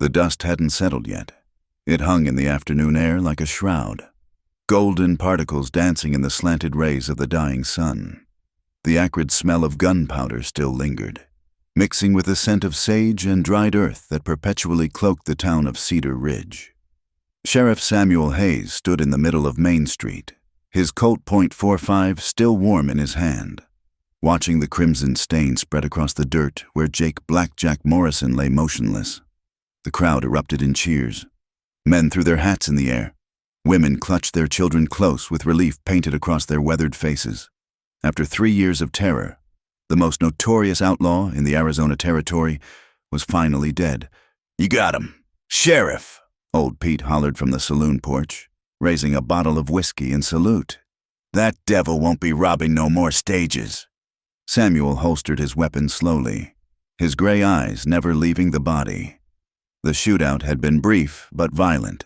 The dust hadn't settled yet. It hung in the afternoon air like a shroud, golden particles dancing in the slanted rays of the dying sun. The acrid smell of gunpowder still lingered, mixing with the scent of sage and dried earth that perpetually cloaked the town of Cedar Ridge. Sheriff Samuel Hayes stood in the middle of Main Street, his Colt .45 still warm in his hand, watching the crimson stain spread across the dirt where Jake Blackjack Morrison lay motionless. The crowd erupted in cheers. Men threw their hats in the air. Women clutched their children close with relief painted across their weathered faces. After 3 years of terror, the most notorious outlaw in the Arizona Territory was finally dead. "You got him, Sheriff!" Old Pete hollered from the saloon porch, raising a bottle of whiskey in salute. "That devil won't be robbing no more stages." Samuel holstered his weapon slowly, his gray eyes never leaving the body. The shootout had been brief but violent.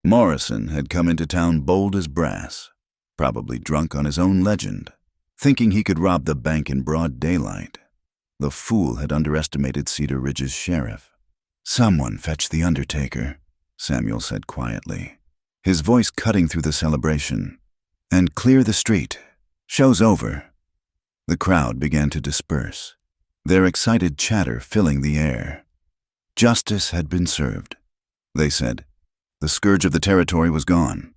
Morrison had come into town bold as brass, probably drunk on his own legend, thinking he could rob the bank in broad daylight. The fool had underestimated Cedar Ridge's sheriff. "Someone fetch the undertaker," Samuel said quietly, his voice cutting through the celebration. "And clear the street. Show's over." The crowd began to disperse, their excited chatter filling the air. Justice had been served, they said. The scourge of the territory was gone.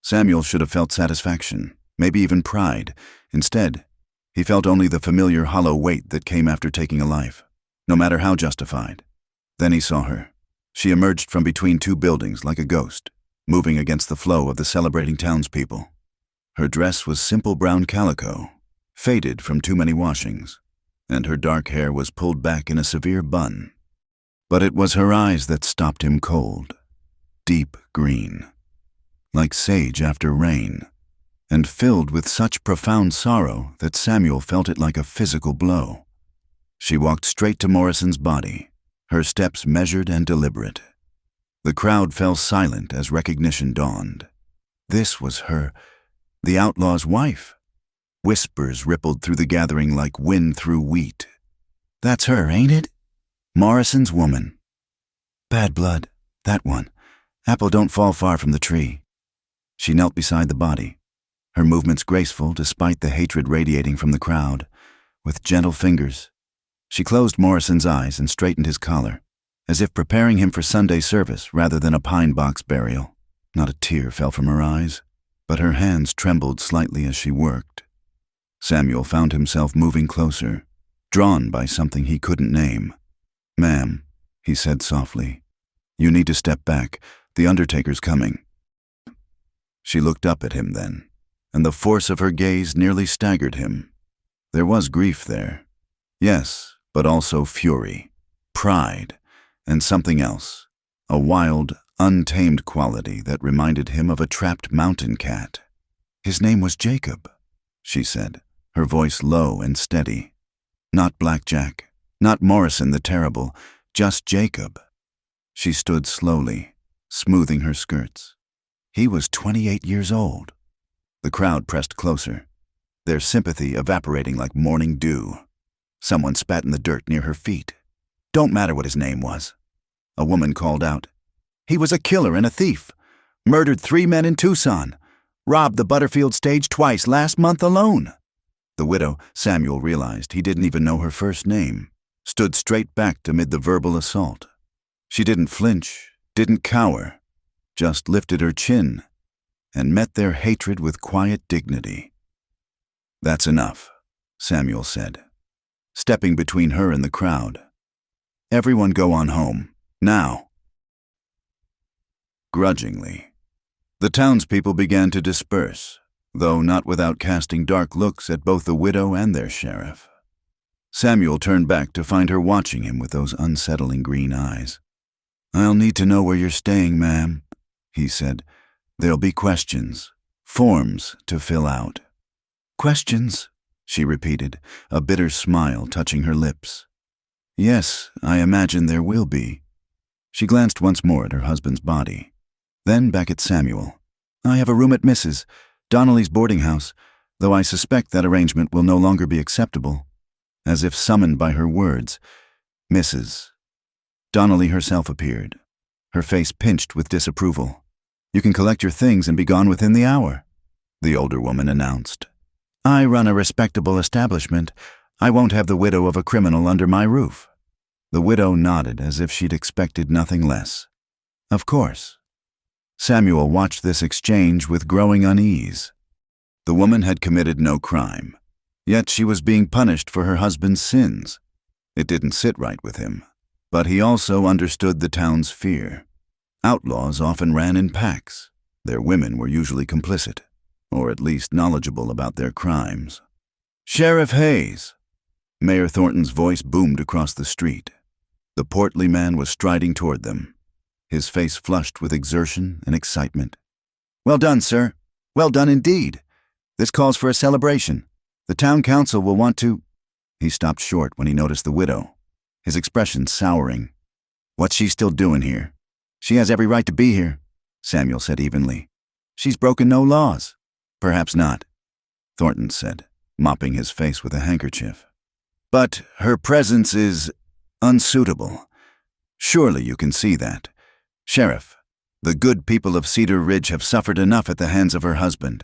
Samuel should have felt satisfaction, maybe even pride. Instead, he felt only the familiar hollow weight that came after taking a life, no matter how justified. Then he saw her. She emerged from between two buildings like a ghost, moving against the flow of the celebrating townspeople. Her dress was simple brown calico, faded from too many washings, and her dark hair was pulled back in a severe bun. But it was her eyes that stopped him cold, deep green, like sage after rain, and filled with such profound sorrow that Samuel felt it like a physical blow. She walked straight to Morrison's body, her steps measured and deliberate. The crowd fell silent as recognition dawned. This was her, the outlaw's wife. Whispers rippled through the gathering like wind through wheat. "That's her, ain't it? Morrison's woman. Bad blood, that one. Apple don't fall far from the tree." She knelt beside the body, her movements graceful despite the hatred radiating from the crowd. With gentle fingers, she closed Morrison's eyes and straightened his collar, as if preparing him for Sunday service rather than a pine box burial. Not a tear fell from her eyes, but her hands trembled slightly as she worked. Samuel found himself moving closer, drawn by something he couldn't name. "Ma'am," he said softly, "you need to step back. The undertaker's coming." She looked up at him then, and the force of her gaze nearly staggered him. There was grief there. Yes, but also fury, pride, and something else, a wild, untamed quality that reminded him of a trapped mountain cat. "His name was Jacob," she said, her voice low and steady. "Not Blackjack. Not Morrison the Terrible, just Jacob." She stood slowly, smoothing her skirts. He was 28 years old. The crowd pressed closer, their sympathy evaporating like morning dew. Someone spat in the dirt near her feet. "Don't matter what his name was." A woman called out, "He was a killer and a thief. Murdered 3 men in Tucson. Robbed the Butterfield stage twice last month alone." The widow, Samuel realized he didn't even know her first name, stood straight backed amid the verbal assault. She didn't flinch, didn't cower, just lifted her chin and met their hatred with quiet dignity. "That's enough," Samuel said, stepping between her and the crowd. "Everyone go on home, now." Grudgingly, the townspeople began to disperse, though not without casting dark looks at both the widow and their sheriff. Samuel turned back to find her watching him with those unsettling green eyes. "I'll need to know where you're staying, ma'am," he said. "There'll be questions, forms to fill out." "Questions?" she repeated, a bitter smile touching her lips. "Yes, I imagine there will be." She glanced once more at her husband's body, then back at Samuel. "I have a room at Mrs. Donnelly's boarding house, though I suspect that arrangement will no longer be acceptable." As if summoned by her words, "Mrs." Donnelly herself appeared, her face pinched with disapproval. "You can collect your things and be gone within the hour," the older woman announced. "I run a respectable establishment. I won't have the widow of a criminal under my roof." The widow nodded as if she'd expected nothing less. "Of course." Samuel watched this exchange with growing unease. The woman had committed no crime, yet she was being punished for her husband's sins. It didn't sit right with him, but he also understood the town's fear. Outlaws often ran in packs. Their women were usually complicit, or at least knowledgeable about their crimes. "Sheriff Hayes!" Mayor Thornton's voice boomed across the street. The portly man was striding toward them, his face flushed with exertion and excitement. "Well done, sir. Well done indeed. This calls for a celebration. The town council will want to—" He stopped short when he noticed the widow, his expression souring. "What's she still doing here?" "She has every right to be here," Samuel said evenly. "She's broken no laws." "Perhaps not," Thornton said, mopping his face with a handkerchief. "But her presence is unsuitable. Surely you can see that. Sheriff, the good people of Cedar Ridge have suffered enough at the hands of her husband.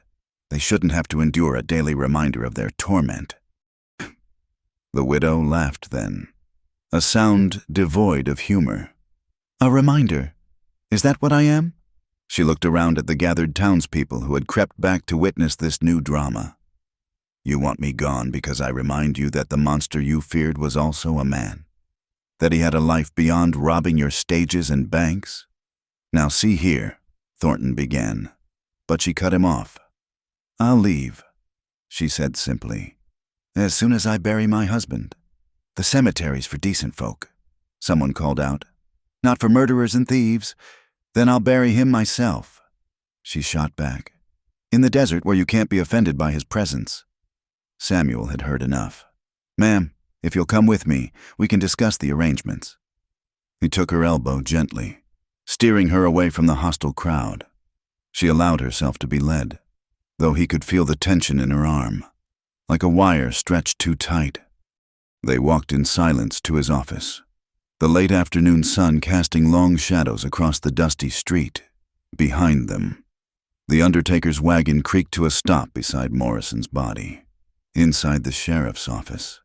They shouldn't have to endure a daily reminder of their torment." The widow laughed then, a sound devoid of humor. "A reminder? Is that what I am?" She looked around at the gathered townspeople who had crept back to witness this new drama. "You want me gone because I remind you that the monster you feared was also a man? That he had a life beyond robbing your stages and banks? Now see here," Thornton began, but she cut him off. "I'll leave," she said simply, "as soon as I bury my husband. The cemetery's for decent folk," someone called out. "Not for murderers and thieves. Then I'll bury him myself." She shot back. "In the desert where you can't be offended by his presence." Samuel had heard enough. "Ma'am, if you'll come with me, we can discuss the arrangements." He took her elbow gently, steering her away from the hostile crowd. She allowed herself to be led, though he could feel the tension in her arm, like a wire stretched too tight. They walked in silence to his office, the late afternoon sun casting long shadows across the dusty street. Behind them, the undertaker's wagon creaked to a stop beside Morrison's body. Inside the sheriff's office,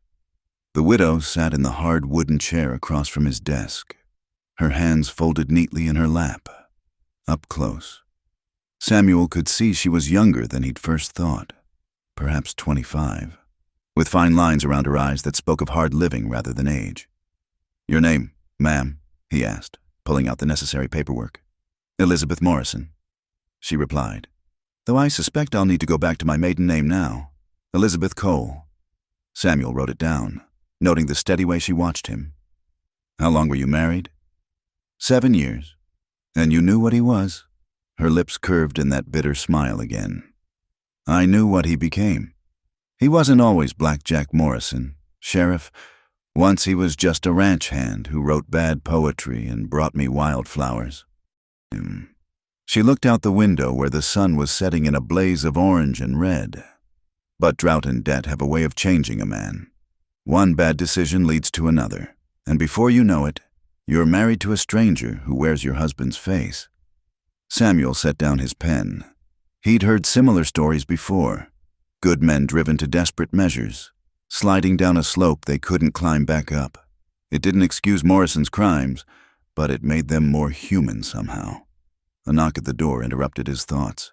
the widow sat in the hard wooden chair across from his desk, her hands folded neatly in her lap. Up close, Samuel could see she was younger than he'd first thought, perhaps 25, with fine lines around her eyes that spoke of hard living rather than age. "Your name, ma'am?" he asked, pulling out the necessary paperwork. "Elizabeth Morrison," she replied, "though I suspect I'll need to go back to my maiden name now. Elizabeth Cole." Samuel wrote it down, noting the steady way she watched him. "How long were you married?" 7 years. "And you knew what he was?" Her lips curved in that bitter smile again. "I knew what he became. He wasn't always Blackjack Morrison, Sheriff. Once he was just a ranch hand who wrote bad poetry and brought me wildflowers." She looked out the window where the sun was setting in a blaze of orange and red. But drought and debt have a way of changing a man. One bad decision leads to another, and before you know it, you're married to a stranger who wears your husband's face. Samuel set down his pen. He'd heard similar stories before. Good men driven to desperate measures, sliding down a slope they couldn't climb back up. It didn't excuse Morrison's crimes, but it made them more human somehow. A knock at the door interrupted his thoughts.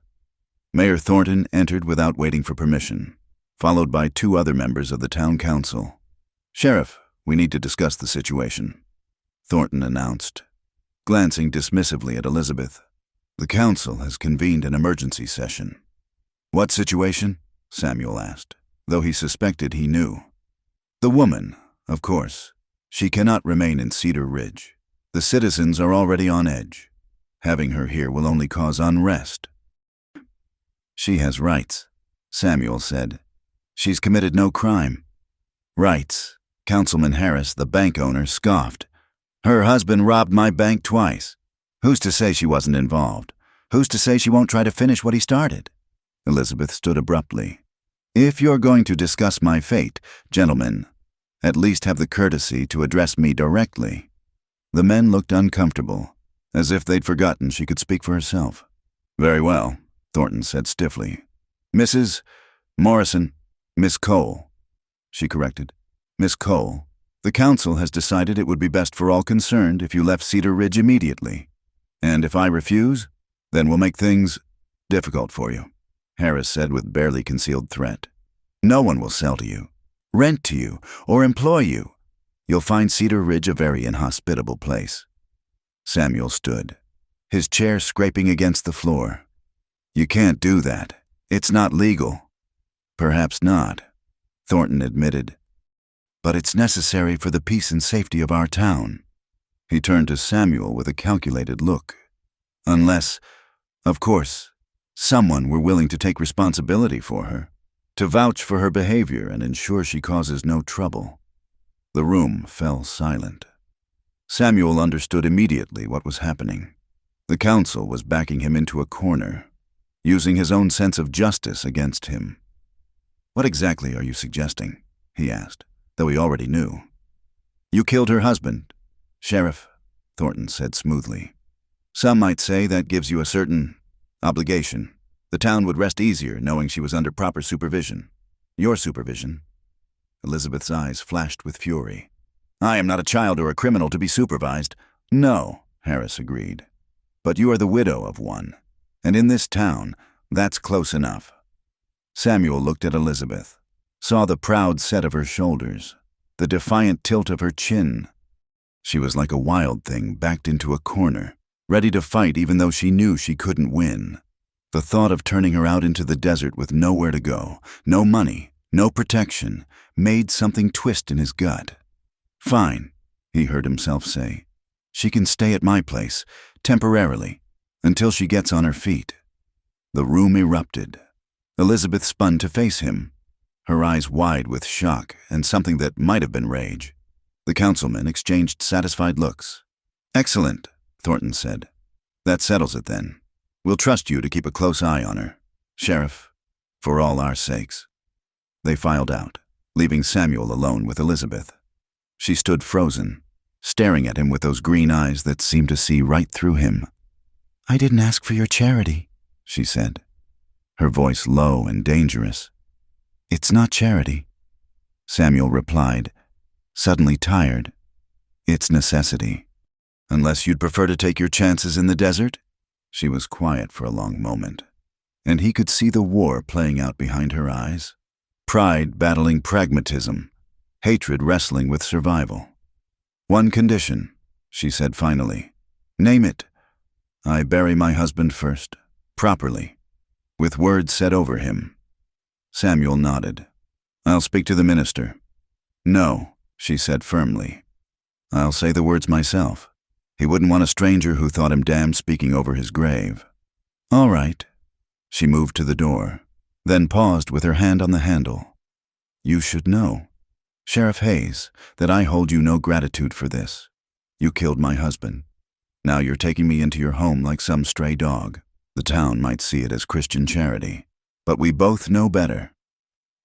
Mayor Thornton entered without waiting for permission, followed by 2 other members of the town council. "Sheriff, we need to discuss the situation," Thornton announced, glancing dismissively at Elizabeth. "The council has convened an emergency session." "What situation?" Samuel asked, though he suspected he knew. "The woman, of course. She cannot remain in Cedar Ridge. The citizens are already on edge. Having her here will only cause unrest." "She has rights," Samuel said. "She's committed no crime." "Rights," Councilman Harris, the bank owner, scoffed. "Her husband robbed my bank twice. Who's to say she wasn't involved? Who's to say she won't try to finish what he started?" Elizabeth stood abruptly. "If you're going to discuss my fate, gentlemen, at least have the courtesy to address me directly." The men looked uncomfortable, as if they'd forgotten she could speak for herself. "Very well," Thornton said stiffly. "Mrs. Morrison, Miss Cole," she corrected. "Miss Cole, the council has decided it would be best for all concerned if you left Cedar Ridge immediately. And if I refuse, then we'll make things difficult for you," Harris said with barely concealed threat. "No one will sell to you, rent to you, or employ you. You'll find Cedar Ridge a very inhospitable place." Samuel stood, his chair scraping against the floor. "You can't do that. It's not legal." "Perhaps not," Thornton admitted. "But it's necessary for the peace and safety of our town." He turned to Samuel with a calculated look. "Unless, of course, someone were willing to take responsibility for her, to vouch for her behavior and ensure she causes no trouble." The room fell silent. Samuel understood immediately what was happening. The council was backing him into a corner, using his own sense of justice against him. "What exactly are you suggesting?" he asked, though he already knew. "You killed her husband, Sheriff," Thornton said smoothly. "Some might say that gives you a certain obligation. The town would rest easier knowing she was under proper supervision. Your supervision." Elizabeth's eyes flashed with fury. "I am not a child or a criminal to be supervised." "No," Harris agreed. "But you are the widow of one. And in this town, that's close enough." Samuel looked at Elizabeth, saw the proud set of her shoulders, the defiant tilt of her chin. She was like a wild thing backed into a corner, ready to fight even though she knew she couldn't win. The thought of turning her out into the desert with nowhere to go, no money, no protection, made something twist in his gut. "Fine," he heard himself say. "She can stay at my place, temporarily, until she gets on her feet." The room erupted. Elizabeth spun to face him, her eyes wide with shock and something that might have been rage. The councilmen exchanged satisfied looks. "Excellent," Thornton said. "That settles it then. We'll trust you to keep a close eye on her, Sheriff, for all our sakes." They filed out, leaving Samuel alone with Elizabeth. She stood frozen, staring at him with those green eyes that seemed to see right through him. "I didn't ask for your charity," she said, her voice low and dangerous. "It's not charity," Samuel replied, suddenly tired. "It's necessity. Unless you'd prefer to take your chances in the desert?" She was quiet for a long moment, and he could see the war playing out behind her eyes. Pride battling pragmatism, hatred wrestling with survival. "One condition," she said finally. "Name it." "I bury my husband first, properly, with words said over him." Samuel nodded. "I'll speak to the minister." "No," she said firmly. "I'll say the words myself. He wouldn't want a stranger who thought him damned speaking over his grave." "All right." She moved to the door, then paused with her hand on the handle. "You should know, Sheriff Hayes, that I hold you no gratitude for this. You killed my husband. Now you're taking me into your home like some stray dog. The town might see it as Christian charity, but we both know better."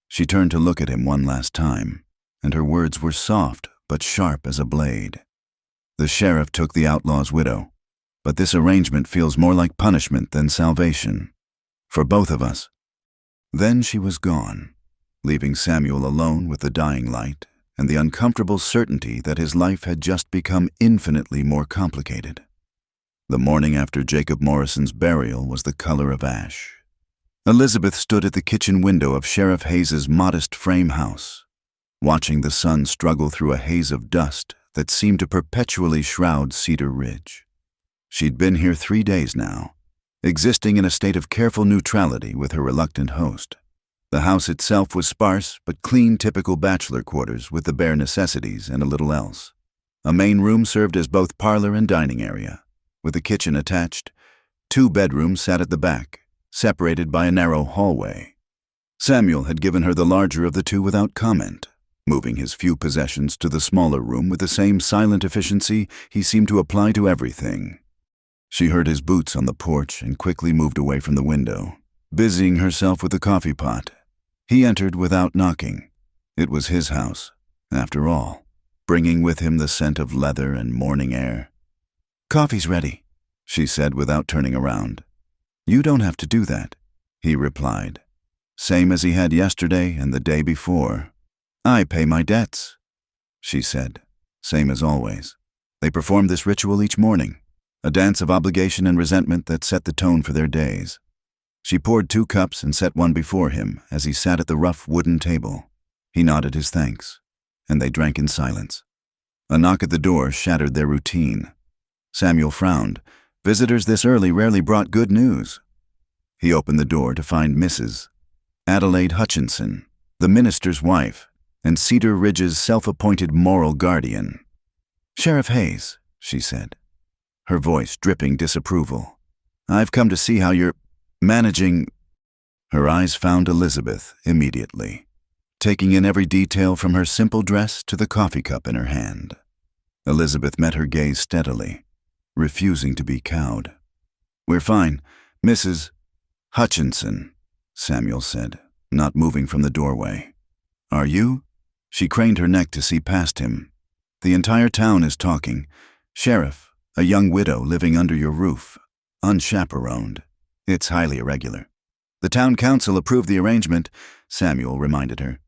She turned to look at him one last time, and her words were soft but sharp as a blade. "The sheriff took the outlaw's widow, but this arrangement feels more like punishment than salvation. For both of us." Then she was gone, leaving Samuel alone with the dying light and the uncomfortable certainty that his life had just become infinitely more complicated. The morning after Jacob Morrison's burial was the color of ash. Elizabeth stood at the kitchen window of Sheriff Hayes's modest frame house, watching the sun struggle through a haze of dust that seemed to perpetually shroud Cedar Ridge. She'd been here 3 days now, existing in a state of careful neutrality with her reluctant host. The house itself was sparse but clean, typical bachelor quarters with the bare necessities and a little else. A main room served as both parlor and dining area, with a kitchen attached. 2 bedrooms sat at the back, separated by a narrow hallway. Samuel had given her the larger of the 2 without comment, moving his few possessions to the smaller room with the same silent efficiency he seemed to apply to everything. She heard his boots on the porch and quickly moved away from the window, busying herself with the coffee pot. He entered without knocking. It was his house, after all. bringing with him the scent of leather and morning air. "Coffee's ready," she said without turning around. "You don't have to do that," he replied, same as he had yesterday and the day before. "I pay my debts," she said, same as always. They performed this ritual each morning, a dance of obligation and resentment that set the tone for their days. She poured 2 cups and set one before him as he sat at the rough wooden table. He nodded his thanks, and they drank in silence. A knock at the door shattered their routine. Samuel frowned. Visitors this early rarely brought good news. He opened the door to find Mrs. Adelaide Hutchinson, the minister's wife, and Cedar Ridge's self-appointed moral guardian. "Sheriff Hayes," she said, her voice dripping disapproval. "I've come to see how you're managing." Her eyes found Elizabeth immediately, taking in every detail from her simple dress to the coffee cup in her hand. Elizabeth met her gaze steadily, refusing to be cowed. "We're fine, Mrs. Hutchinson," Samuel said, not moving from the doorway. "Are you?" She craned her neck to see past him. "The entire town is talking. Sheriff, a young widow living under your roof, unchaperoned. It's highly irregular." "The town council approved the arrangement," Samuel reminded her.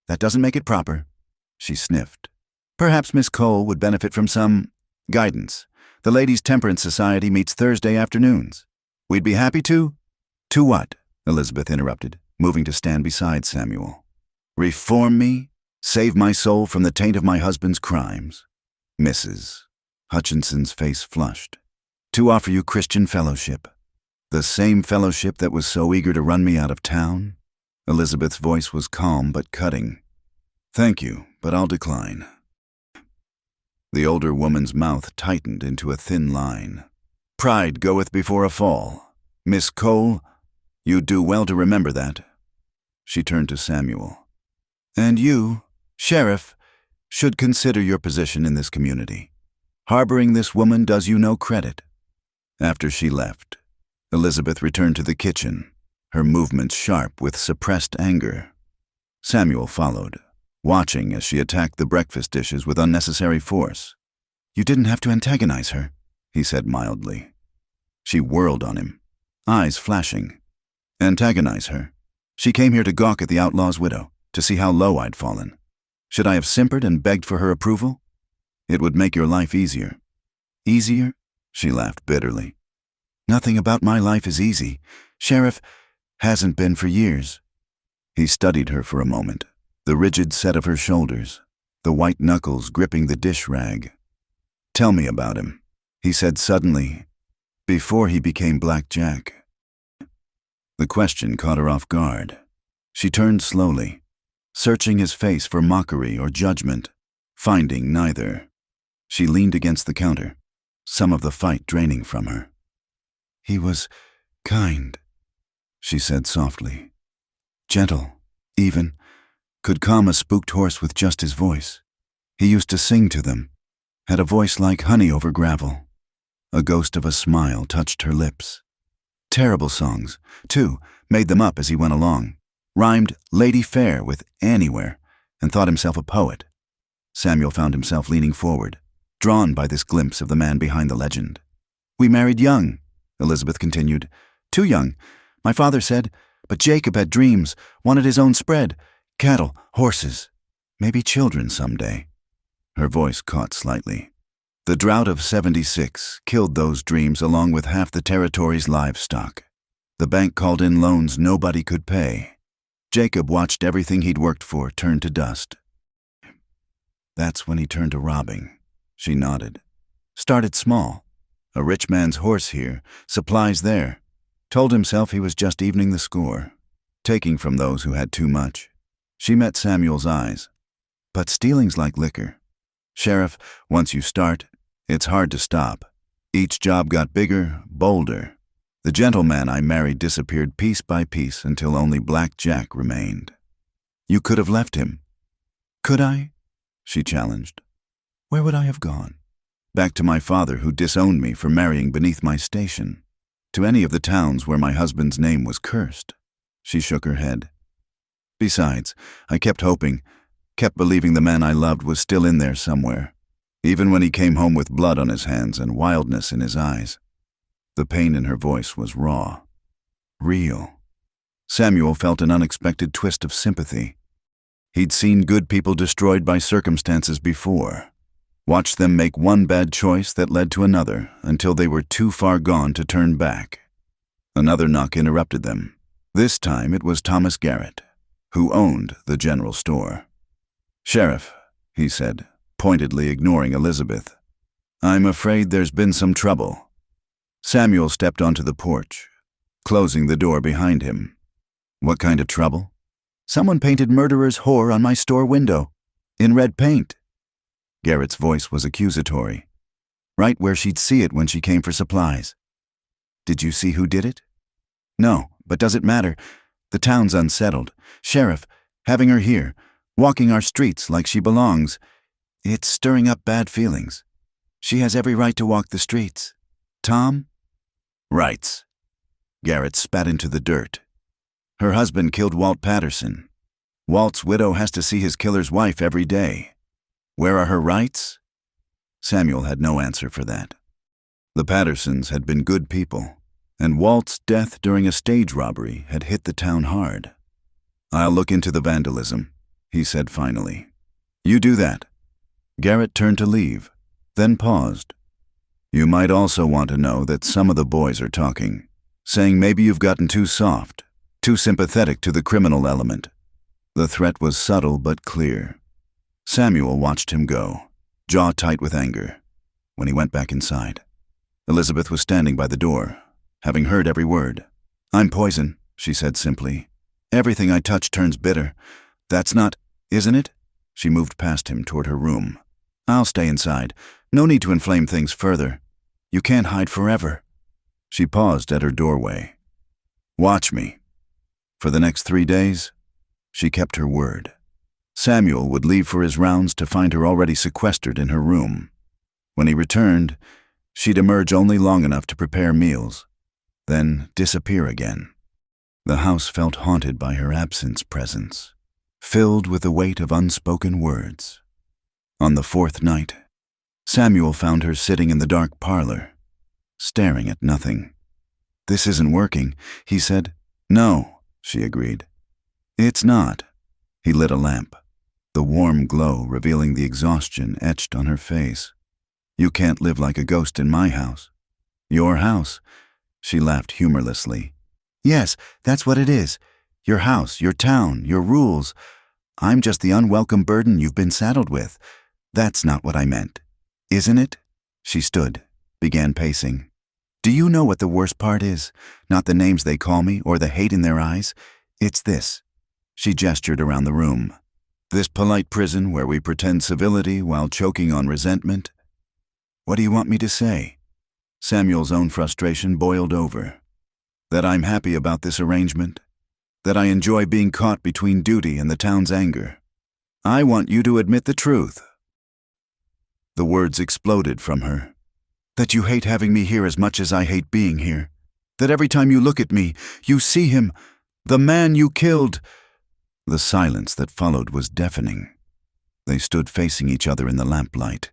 "That doesn't make it proper." She sniffed. "Perhaps Miss Cole would benefit from some guidance. The Ladies' Temperance Society meets Thursday afternoons. We'd be happy to—" "To what?" Elizabeth interrupted, moving to stand beside Samuel. "Reform me? Save my soul from the taint of my husband's crimes?" "Mrs." Hutchinson's face flushed. "To offer you Christian fellowship. The same fellowship that was so eager to run me out of town?" Elizabeth's voice was calm but cutting. "Thank you, but I'll decline." The older woman's mouth tightened into a thin line. "Pride goeth before a fall. Miss Cole, you do well to remember that." She turned to Samuel. "And you, Sheriff, should consider your position in this community. Harboring this woman does you no credit." After she left, Elizabeth returned to the kitchen, her movements sharp with suppressed anger. Samuel followed, watching as she attacked the breakfast dishes with unnecessary force. "You didn't have to antagonize her," he said mildly. She whirled on him, eyes flashing. "Antagonize her? She came here to gawk at the outlaw's widow, to see how low I'd fallen. Should I have simpered and begged for her approval? It would make your life easier." "Easier?" She laughed bitterly. "Nothing about my life is easy. Sheriff, hasn't been for years." He studied her for a moment, the rigid set of her shoulders, the white knuckles gripping the dish rag. "Tell me about him," he said suddenly, "before he became Black Jack." The question caught her off guard. She turned slowly, searching his face for mockery or judgment, finding neither. She leaned against the counter, some of the fight draining from her. "He was kind," she said softly. "Gentle, even, could calm a spooked horse with just his voice. He used to sing to them, had a voice like honey over gravel." A ghost of a smile touched her lips. "Terrible songs, too, made them up as he went along. Rhymed Lady Fair with Anywhere, and thought himself a poet." Samuel found himself leaning forward, drawn by this glimpse of the man behind the legend. "We married young," Elizabeth continued. "Too young, my father said, but Jacob had dreams, wanted his own spread, cattle, horses, maybe children someday." Her voice caught slightly. "The drought of '76 killed those dreams along with half the territory's livestock. The bank called in loans nobody could pay. Jacob watched everything he'd worked for turn to dust. That's when he turned to robbing." She nodded. "Started small. A rich man's horse here, supplies there. Told himself he was just evening the score, taking from those who had too much." She met Samuel's eyes. "But stealing's like liquor. Sheriff, once you start, it's hard to stop. Each job got bigger, bolder. The gentleman I married disappeared piece by piece until only Black Jack remained." "You could have left him." "Could I?" she challenged. "Where would I have gone?" "Back to my father, who disowned me for marrying beneath my station. To any of the towns where my husband's name was cursed." She shook her head. "Besides, I kept hoping, Kept believing the man I loved was still in there somewhere, even when he came home with blood on his hands and wildness in his eyes. The pain in her voice was raw, real. Samuel felt an unexpected twist of sympathy. He'd seen good people destroyed by circumstances before, watched them make one bad choice that led to another until they were too far gone to turn back. Another knock interrupted them. This time it was Thomas Garrett, who owned the general store. "Sheriff," he said, pointedly ignoring Elizabeth, "I'm afraid there's been some trouble." Samuel stepped onto the porch, closing the door behind him. "What kind of trouble?" "Someone painted murderer's whore on my store window, in red paint." Garrett's voice was accusatory, right where she'd see it when she came for supplies. "Did you see who did it?" "No, but does it matter? The town's unsettled. Sheriff, having her here, walking our streets like she belongs, it's stirring up bad feelings. She has every right to walk the streets. Tom?" "Rights." Garrett spat into the dirt. "Her husband killed Walt Patterson. Walt's widow has to see his killer's wife every day. Where are her rights?" Samuel had no answer for that. The Pattersons had been good people, and Walt's death during a stage robbery had hit the town hard. "I'll look into the vandalism," he said finally. "You do that." Garrett turned to leave, then paused. "You might also want to know that some of the boys are talking, saying maybe you've gotten too soft, too sympathetic to the criminal element." The threat was subtle but clear. Samuel watched him go, jaw tight with anger. When he went back inside, Elizabeth was standing by the door, having heard every word. "I'm poison," she said simply. "Everything I touch turns bitter. That's not, isn't it?" She moved past him toward her room. "I'll stay inside. No need to inflame things further. You can't hide forever." She paused at her doorway. "Watch me." For the next 3 days, she kept her word. Samuel would leave for his rounds to find her already sequestered in her room. When he returned, she'd emerge only long enough to prepare meals, then disappear again. The house felt haunted by her absence presence, filled with the weight of unspoken words. On the 4th night, Samuel found her sitting in the dark parlor, staring at nothing. "This isn't working," he said. "No," she agreed. "It's not." He lit a lamp, the warm glow revealing the exhaustion etched on her face. "You can't live like a ghost in my house." "Your house?" She laughed humorlessly. "Yes, that's what it is. Your house, your town, your rules. I'm just the unwelcome burden you've been saddled with. That's not what I meant. Isn't it?" She stood, began pacing. "Do you know what the worst part is? Not the names they call me or the hate in their eyes. It's this." She gestured around the room. "This polite prison where we pretend civility while choking on resentment." "What do you want me to say?" Samuel's own frustration boiled over. "That I'm happy about this arrangement. That I enjoy being caught between duty and the town's anger. I want you to admit the truth." The words exploded from her. "That you hate having me here as much as I hate being here. That every time you look at me, you see him, the man you killed." The silence that followed was deafening. They stood facing each other in the lamplight,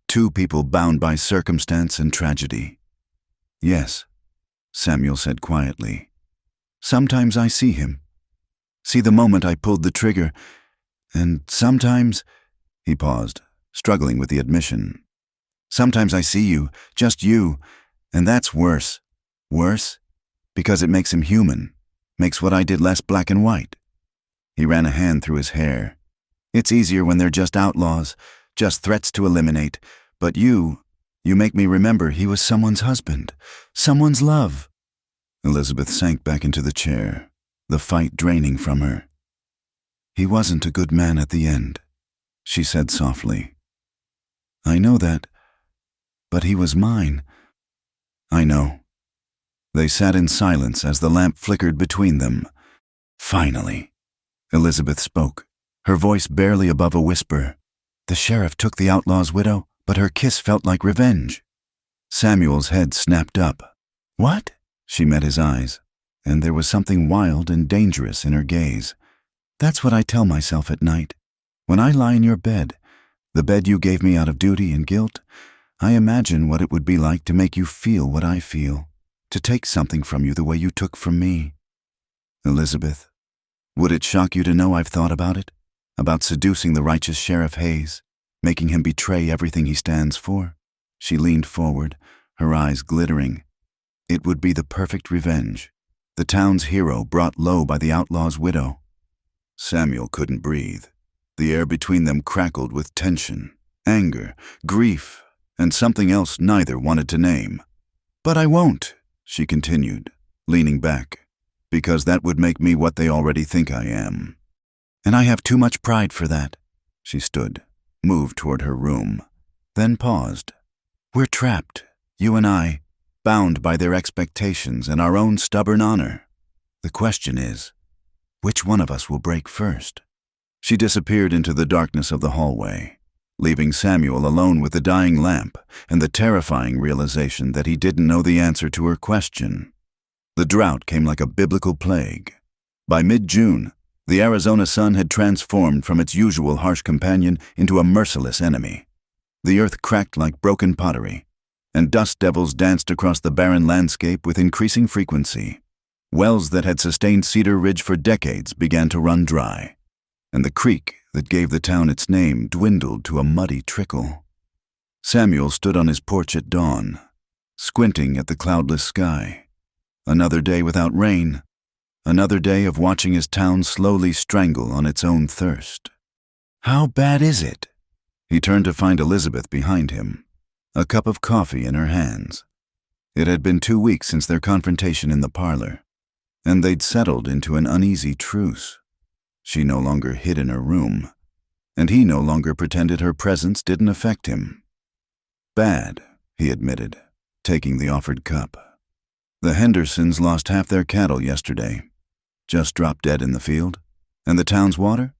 two people bound by circumstance and tragedy. "Yes," Samuel said quietly. "Sometimes I see him. See the moment I pulled the trigger. And sometimes—" He paused, struggling with the admission. "Sometimes I see you, just you, and that's worse. Worse? Because it makes him human, makes what I did less black and white." He ran a hand through his hair. "It's easier when they're just outlaws, just threats to eliminate. But you make me remember he was someone's husband, someone's love." Elizabeth sank back into the chair, the fight draining from her. "He wasn't a good man at the end," she said softly. "I know that, but he was mine." "I know." They sat in silence as the lamp flickered between them. "Finally," Elizabeth spoke, her voice barely above a whisper. "The sheriff took the outlaw's widow, but her kiss felt like revenge." Samuel's head snapped up. "What?" She met his eyes, and there was something wild and dangerous in her gaze. "That's what I tell myself at night. When I lie in your bed, the bed you gave me out of duty and guilt, I imagine what it would be like to make you feel what I feel, to take something from you the way you took from me. Elizabeth, would it shock you to know I've thought about it? About seducing the righteous Sheriff Hayes, making him betray everything he stands for? She leaned forward, her eyes glittering. It would be the perfect revenge, the town's hero brought low by the outlaw's widow. Samuel couldn't breathe. The air between them crackled with tension, anger, grief, and something else neither wanted to name. But I won't, she continued, leaning back, because that would make me what they already think I am. And I have too much pride for that. She stood, moved toward her room, then paused. We're trapped, you and I, bound by their expectations and our own stubborn honor. The question is, which one of us will break first? She disappeared into the darkness of the hallway, leaving Samuel alone with the dying lamp and the terrifying realization that he didn't know the answer to her question. The drought came like a biblical plague. By mid-June, the Arizona sun had transformed from its usual harsh companion into a merciless enemy. The earth cracked like broken pottery, and dust devils danced across the barren landscape with increasing frequency. Wells that had sustained Cedar Ridge for decades began to run dry, and the creek that gave the town its name dwindled to a muddy trickle. Samuel stood on his porch at dawn, squinting at the cloudless sky. Another day without rain, another day of watching his town slowly strangle on its own thirst. How bad is it? He turned to find Elizabeth behind him, a cup of coffee in her hands. It had been 2 weeks since their confrontation in the parlor, and they'd settled into an uneasy truce. She no longer hid in her room, and he no longer pretended her presence didn't affect him. Bad, he admitted, taking the offered cup. The Hendersons lost half their cattle yesterday. Just dropped dead in the field. And the town's water?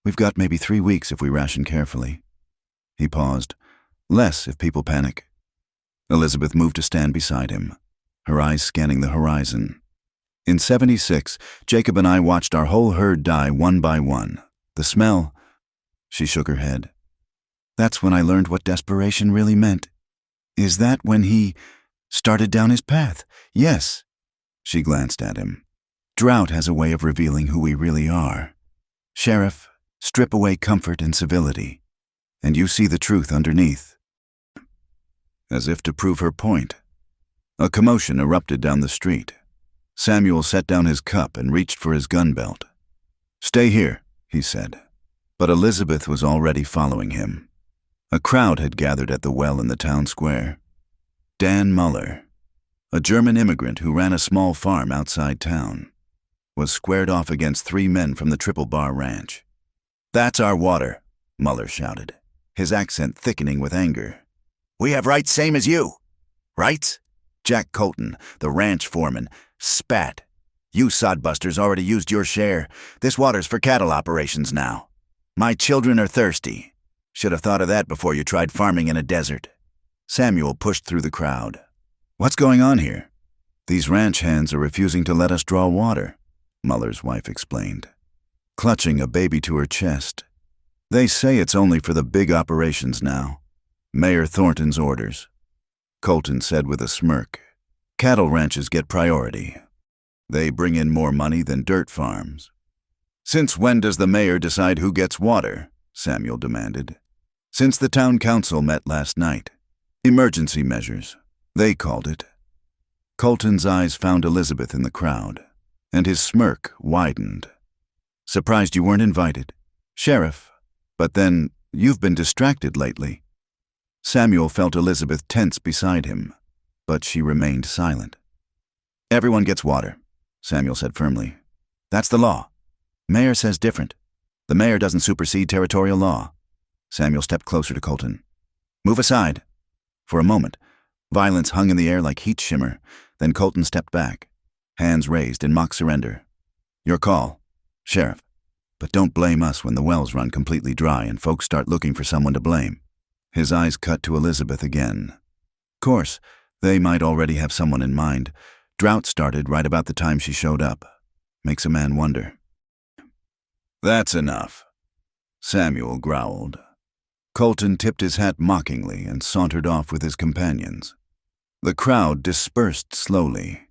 We've got maybe 3 weeks if we ration carefully. He paused. Less if people panic. Elizabeth moved to stand beside him, her eyes scanning the horizon. In '76, Jacob and I watched our whole herd die one by one. The smell... She shook her head. That's when I learned what desperation really meant. Is that when he started down his path? Yes. She glanced at him. Drought has a way of revealing who we really are. Sheriff, strip away comfort and civility, and you see the truth underneath. As if to prove her point, a commotion erupted down the street. Samuel set down his cup and reached for his gun belt. Stay here, he said, but Elizabeth was already following him. A crowd had gathered at the well in the town square. Dan Muller, a German immigrant who ran a small farm outside town, was squared off against 3 men from the Triple Bar Ranch. That's our water, Muller shouted, his accent thickening with anger. We have rights same as you. Rights? Jack Colton, the ranch foreman, spat. You sodbusters already used your share. This water's for cattle operations now. My children are thirsty. Should have thought of that before you tried farming in a desert. Samuel pushed through the crowd. What's going on here? These ranch hands are refusing to let us draw water, Muller's wife explained, clutching a baby to her chest. They say it's only for the big operations now. Mayor Thornton's orders. Colton said with a smirk. Cattle ranches get priority. They bring in more money than dirt farms. Since when does the mayor decide who gets water? Samuel demanded. Since the town council met last night. Emergency measures, they called it. Colton's eyes found Elizabeth in the crowd, and his smirk widened. Surprised you weren't invited. Sheriff, but then you've been distracted lately. Samuel felt Elizabeth tense beside him, but she remained silent. Everyone gets water, Samuel said firmly. That's the law. Mayor says different. The mayor doesn't supersede territorial law. Samuel stepped closer to Colton. Move aside. For a moment, violence hung in the air like heat shimmer. Then Colton stepped back, hands raised in mock surrender. Your call, Sheriff. But don't blame us when the wells run completely dry and folks start looking for someone to blame. His eyes cut to Elizabeth again. Course, they might already have someone in mind. Drought started right about the time she showed up. Makes a man wonder. That's enough. Samuel growled. Colton tipped his hat mockingly and sauntered off with his companions. The crowd dispersed slowly,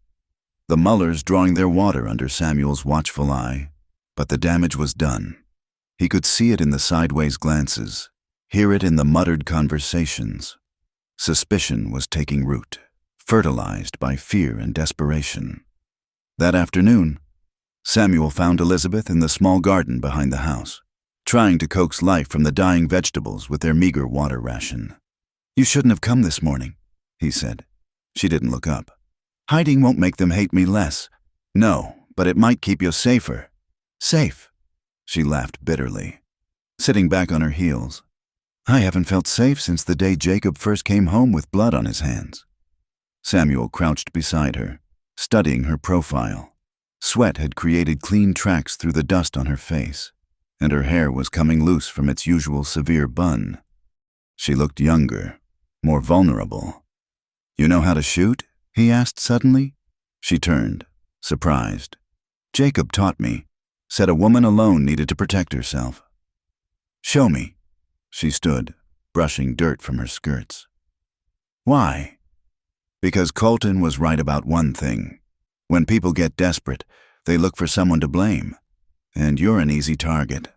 the Mullers drawing their water under Samuel's watchful eye, but the damage was done. He could see it in the sideways glances, hear it in the muttered conversations. Suspicion was taking root, fertilized by fear and desperation. That afternoon, Samuel found Elizabeth in the small garden behind the house, trying to coax life from the dying vegetables with their meager water ration. "You shouldn't have come this morning," he said. She didn't look up. "Hiding won't make them hate me less." "No, but it might keep you safer." "Safe?" She laughed bitterly, sitting back on her heels. "I haven't felt safe since the day Jacob first came home with blood on his hands." Samuel crouched beside her, studying her profile. Sweat had created clean tracks through the dust on her face, and her hair was coming loose from its usual severe bun. She looked younger, more vulnerable. "You know how to shoot?" he asked suddenly. She turned, surprised. "Jacob taught me. Said a woman alone needed to protect herself." "Show me." She stood, brushing dirt from her skirts. "Why?" "Because Colton was right about one thing. When people get desperate, they look for someone to blame, and you're an easy target."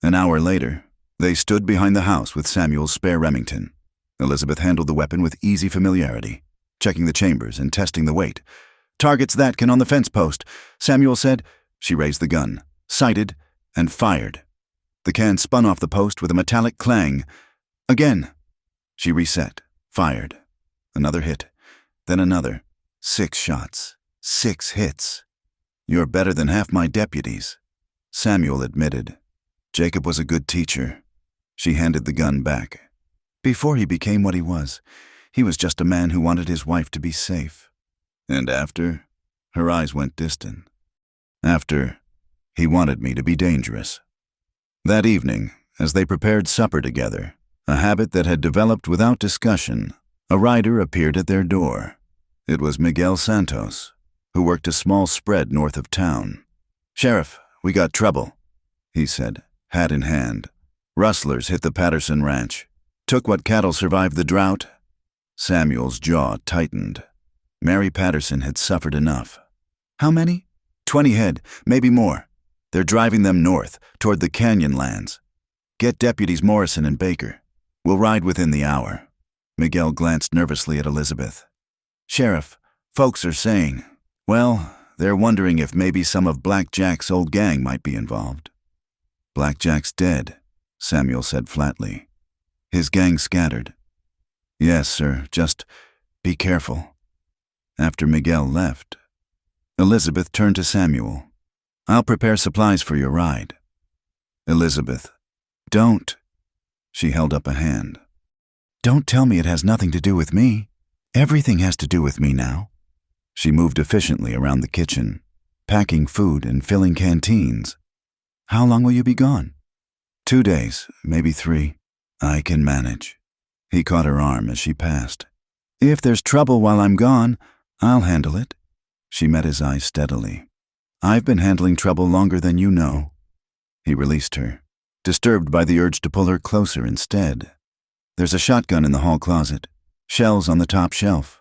An hour later, they stood behind the house with Samuel's spare Remington. Elizabeth handled the weapon with easy familiarity, checking the chambers and testing the weight. "Targets that can on the fence post," Samuel said. She raised the gun, sighted, and fired. The can spun off the post with a metallic clang. Again. She reset, fired. Another hit, then another. 6 shots, 6 hits. "You're better than half my deputies," Samuel admitted. Jacob was a good teacher. She handed the gun back. "Before he became what he was just a man who wanted his wife to be safe." "And after?" Her eyes went distant. "After, he wanted me to be dangerous." That evening, as they prepared supper together, a habit that had developed without discussion, a rider appeared at their door. It was Miguel Santos, who worked a small spread north of town. "Sheriff, we got trouble," he said, hat in hand. "Rustlers hit the Patterson ranch. Took what cattle survived the drought." Samuel's jaw tightened. Mary Patterson had suffered enough. "How many?" 20 head, maybe more. They're driving them north, toward the canyon lands. Get Deputies Morrison and Baker. We'll ride within the hour." Miguel glanced nervously at Elizabeth. "Sheriff, folks are saying, well, they're wondering if maybe some of Black Jack's old gang might be involved." "Black Jack's dead," Samuel said flatly. "His gang scattered." "Yes, sir, just be careful." After Miguel left, Elizabeth turned to Samuel. "I'll prepare supplies for your ride." "Elizabeth, don't." She held up a hand. "Don't tell me it has nothing to do with me. Everything has to do with me now." She moved efficiently around the kitchen, packing food and filling canteens. "How long will you be gone?" 2 days, maybe 3. I can manage." He caught her arm as she passed. "If there's trouble while I'm gone, I'll handle it." She met his eyes steadily. "I've been handling trouble longer than you know." He released her, disturbed by the urge to pull her closer instead. "There's a shotgun in the hall closet. Shells on the top shelf."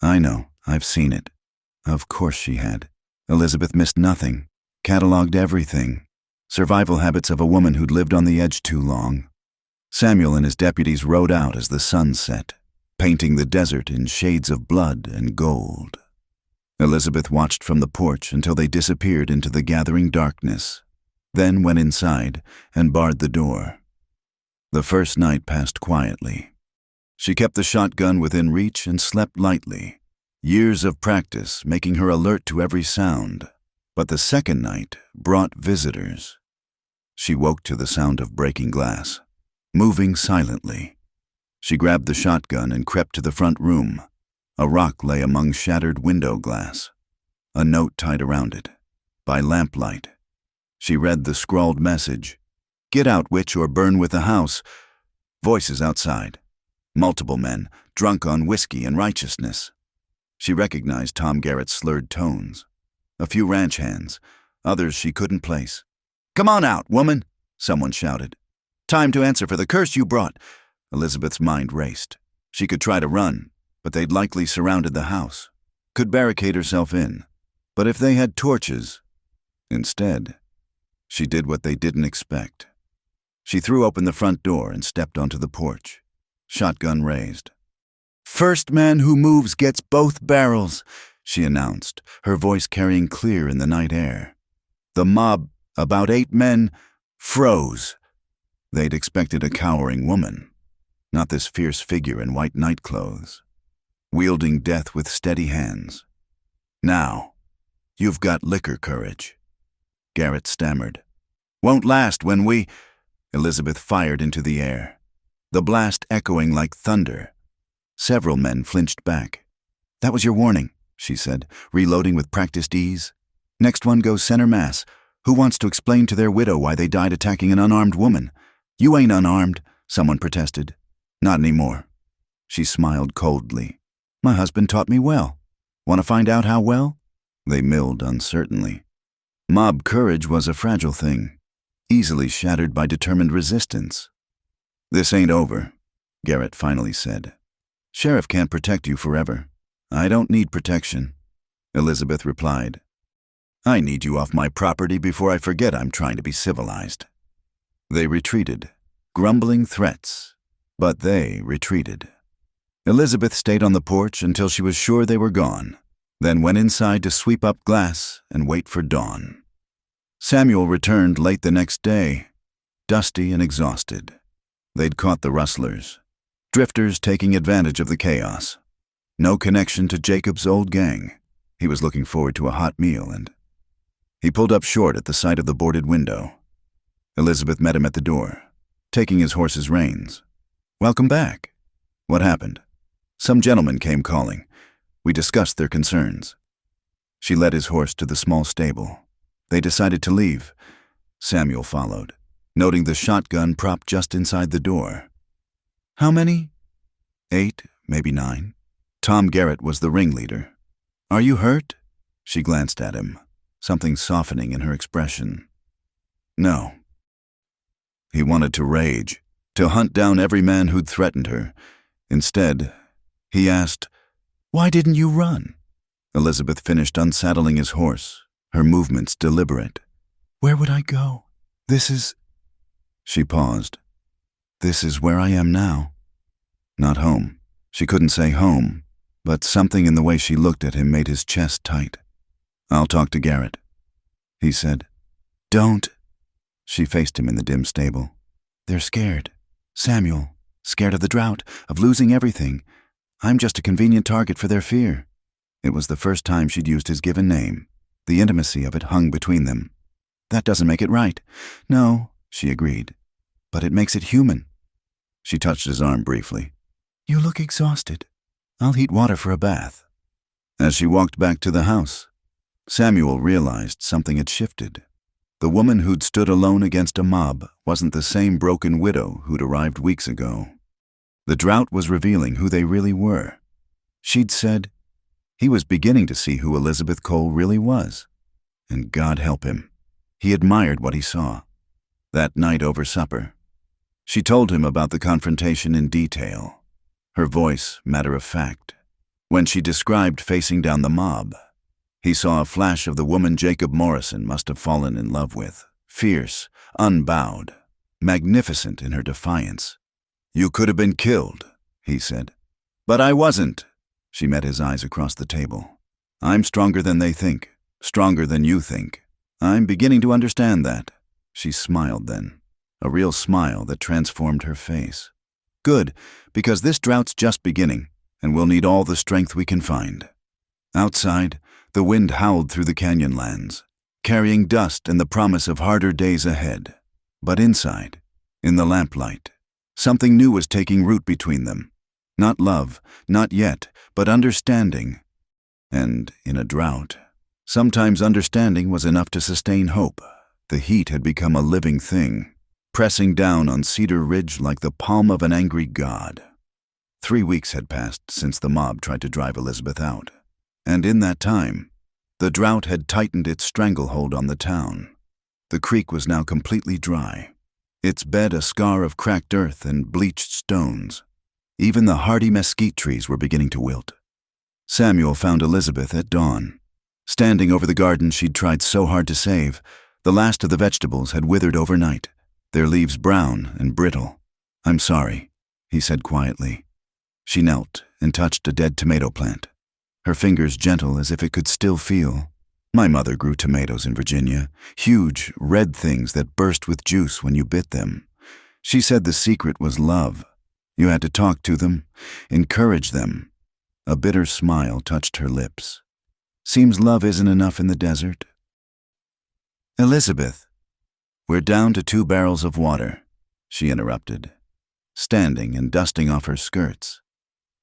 "I know, I've seen it." Of course she had. Elizabeth missed nothing, cataloged everything. Survival habits of a woman who'd lived on the edge too long. Samuel and his deputies rode out as the sun set, painting the desert in shades of blood and gold. Elizabeth watched from the porch until they disappeared into the gathering darkness, then went inside and barred the door. The first night passed quietly. She kept the shotgun within reach and slept lightly, years of practice making her alert to every sound. But the second night brought visitors. She woke to the sound of breaking glass, moving silently. She grabbed the shotgun and crept to the front room. A rock lay among shattered window glass, a note tied around it. By lamplight, she read the scrawled message, "Get out, witch, or burn with the house." Voices outside. Multiple men, drunk on whiskey and righteousness. She recognized Tom Garrett's slurred tones. A few ranch hands, others she couldn't place. "Come on out, woman," someone shouted. "Time to answer for the curse you brought." Elizabeth's mind raced. She could try to run, but they'd likely surrounded the house. Could barricade herself in. But if they had torches... Instead, she did what they didn't expect. She threw open the front door and stepped onto the porch, shotgun raised. "First man who moves gets both barrels," she announced, her voice carrying clear in the night air. The mob, about 8 men, froze. They'd expected a cowering woman, not this fierce figure in white nightclothes, wielding death with steady hands. "Now, you've got liquor courage," Garrett stammered. "Won't last when we..." Elizabeth fired into the air, the blast echoing like thunder. Several men flinched back. "That was your warning," she said, reloading with practiced ease. "Next one goes center mass. Who wants to explain to their widow why they died attacking an unarmed woman?" "You ain't unarmed," someone protested. "Not anymore." She smiled coldly. "My husband taught me well. Want to find out how well?" They milled uncertainly. Mob courage was a fragile thing, easily shattered by determined resistance. "This ain't over," Garrett finally said. "Sheriff can't protect you forever." "I don't need protection," Elizabeth replied. "I need you off my property before I forget I'm trying to be civilized." They retreated, grumbling threats, but they retreated. Elizabeth stayed on the porch until she was sure they were gone, then went inside to sweep up glass and wait for dawn. Samuel returned late the next day, dusty and exhausted. They'd caught the rustlers, drifters taking advantage of the chaos. No connection to Jacob's old gang. He was looking forward to a hot meal and... He pulled up short at the sight of the boarded window. Elizabeth met him at the door, taking his horse's reins. "Welcome back." "What happened?" "Some gentlemen came calling. We discussed their concerns." She led his horse to the small stable. They decided to leave. Samuel followed, noting the shotgun propped just inside the door. "How many?" 8, maybe 9. Tom Garrett was the ringleader. "Are you hurt?" She glanced at him, something softening in her expression. "No." He wanted to rage, to hunt down every man who'd threatened her. Instead, he asked, "Why didn't you run?" Elizabeth finished unsaddling his horse, her movements deliberate. "Where would I go? This is..." She paused. "This is where I am now." Not home. She couldn't say home, but something in the way she looked at him made his chest tight. "I'll talk to Garrett," he said. "Don't." She faced him in the dim stable. "They're scared. Samuel, scared of the drought, of losing everything. I'm just a convenient target for their fear." It was the first time she'd used his given name. The intimacy of it hung between them. "That doesn't make it right." "No," she agreed, "but it makes it human." She touched his arm briefly. "You look exhausted. I'll heat water for a bath." As she walked back to the house, Samuel realized something had shifted. The woman who'd stood alone against a mob wasn't the same broken widow who'd arrived weeks ago. The drought was revealing who they really were. She'd said, he was beginning to see who Elizabeth Cole really was. And God help him, he admired what he saw. That night over supper, she told him about the confrontation in detail, her voice matter of fact. When she described facing down the mob, he saw a flash of the woman Jacob Morrison must have fallen in love with, fierce, unbowed, magnificent in her defiance. "You could have been killed," he said. "But I wasn't." She met his eyes across the table. "I'm stronger than they think, stronger than you think. I'm beginning to understand that." She smiled then, a real smile that transformed her face. "Good, because this drought's just beginning, and we'll need all the strength we can find." Outside, the wind howled through the canyonlands, carrying dust and the promise of harder days ahead. But inside, in the lamplight, something new was taking root between them. Not love, not yet, but understanding. And in a drought, sometimes understanding was enough to sustain hope. The heat had become a living thing, pressing down on Cedar Ridge like the palm of an angry god. 3 weeks had passed since the mob tried to drive Elizabeth out. And in that time, the drought had tightened its stranglehold on the town. The creek was now completely dry, its bed a scar of cracked earth and bleached stones. Even the hardy mesquite trees were beginning to wilt. Samuel found Elizabeth at dawn. Standing over the garden she'd tried so hard to save, the last of the vegetables had withered overnight, their leaves brown and brittle. "I'm sorry," he said quietly. She knelt and touched a dead tomato plant, her fingers gentle as if it could still feel. "My mother grew tomatoes in Virginia, huge, red things that burst with juice when you bit them. She said the secret was love. You had to talk to them, encourage them." A bitter smile touched her lips. "Seems love isn't enough in the desert." "Elizabeth." "We're down to 2 barrels of water," she interrupted, standing and dusting off her skirts.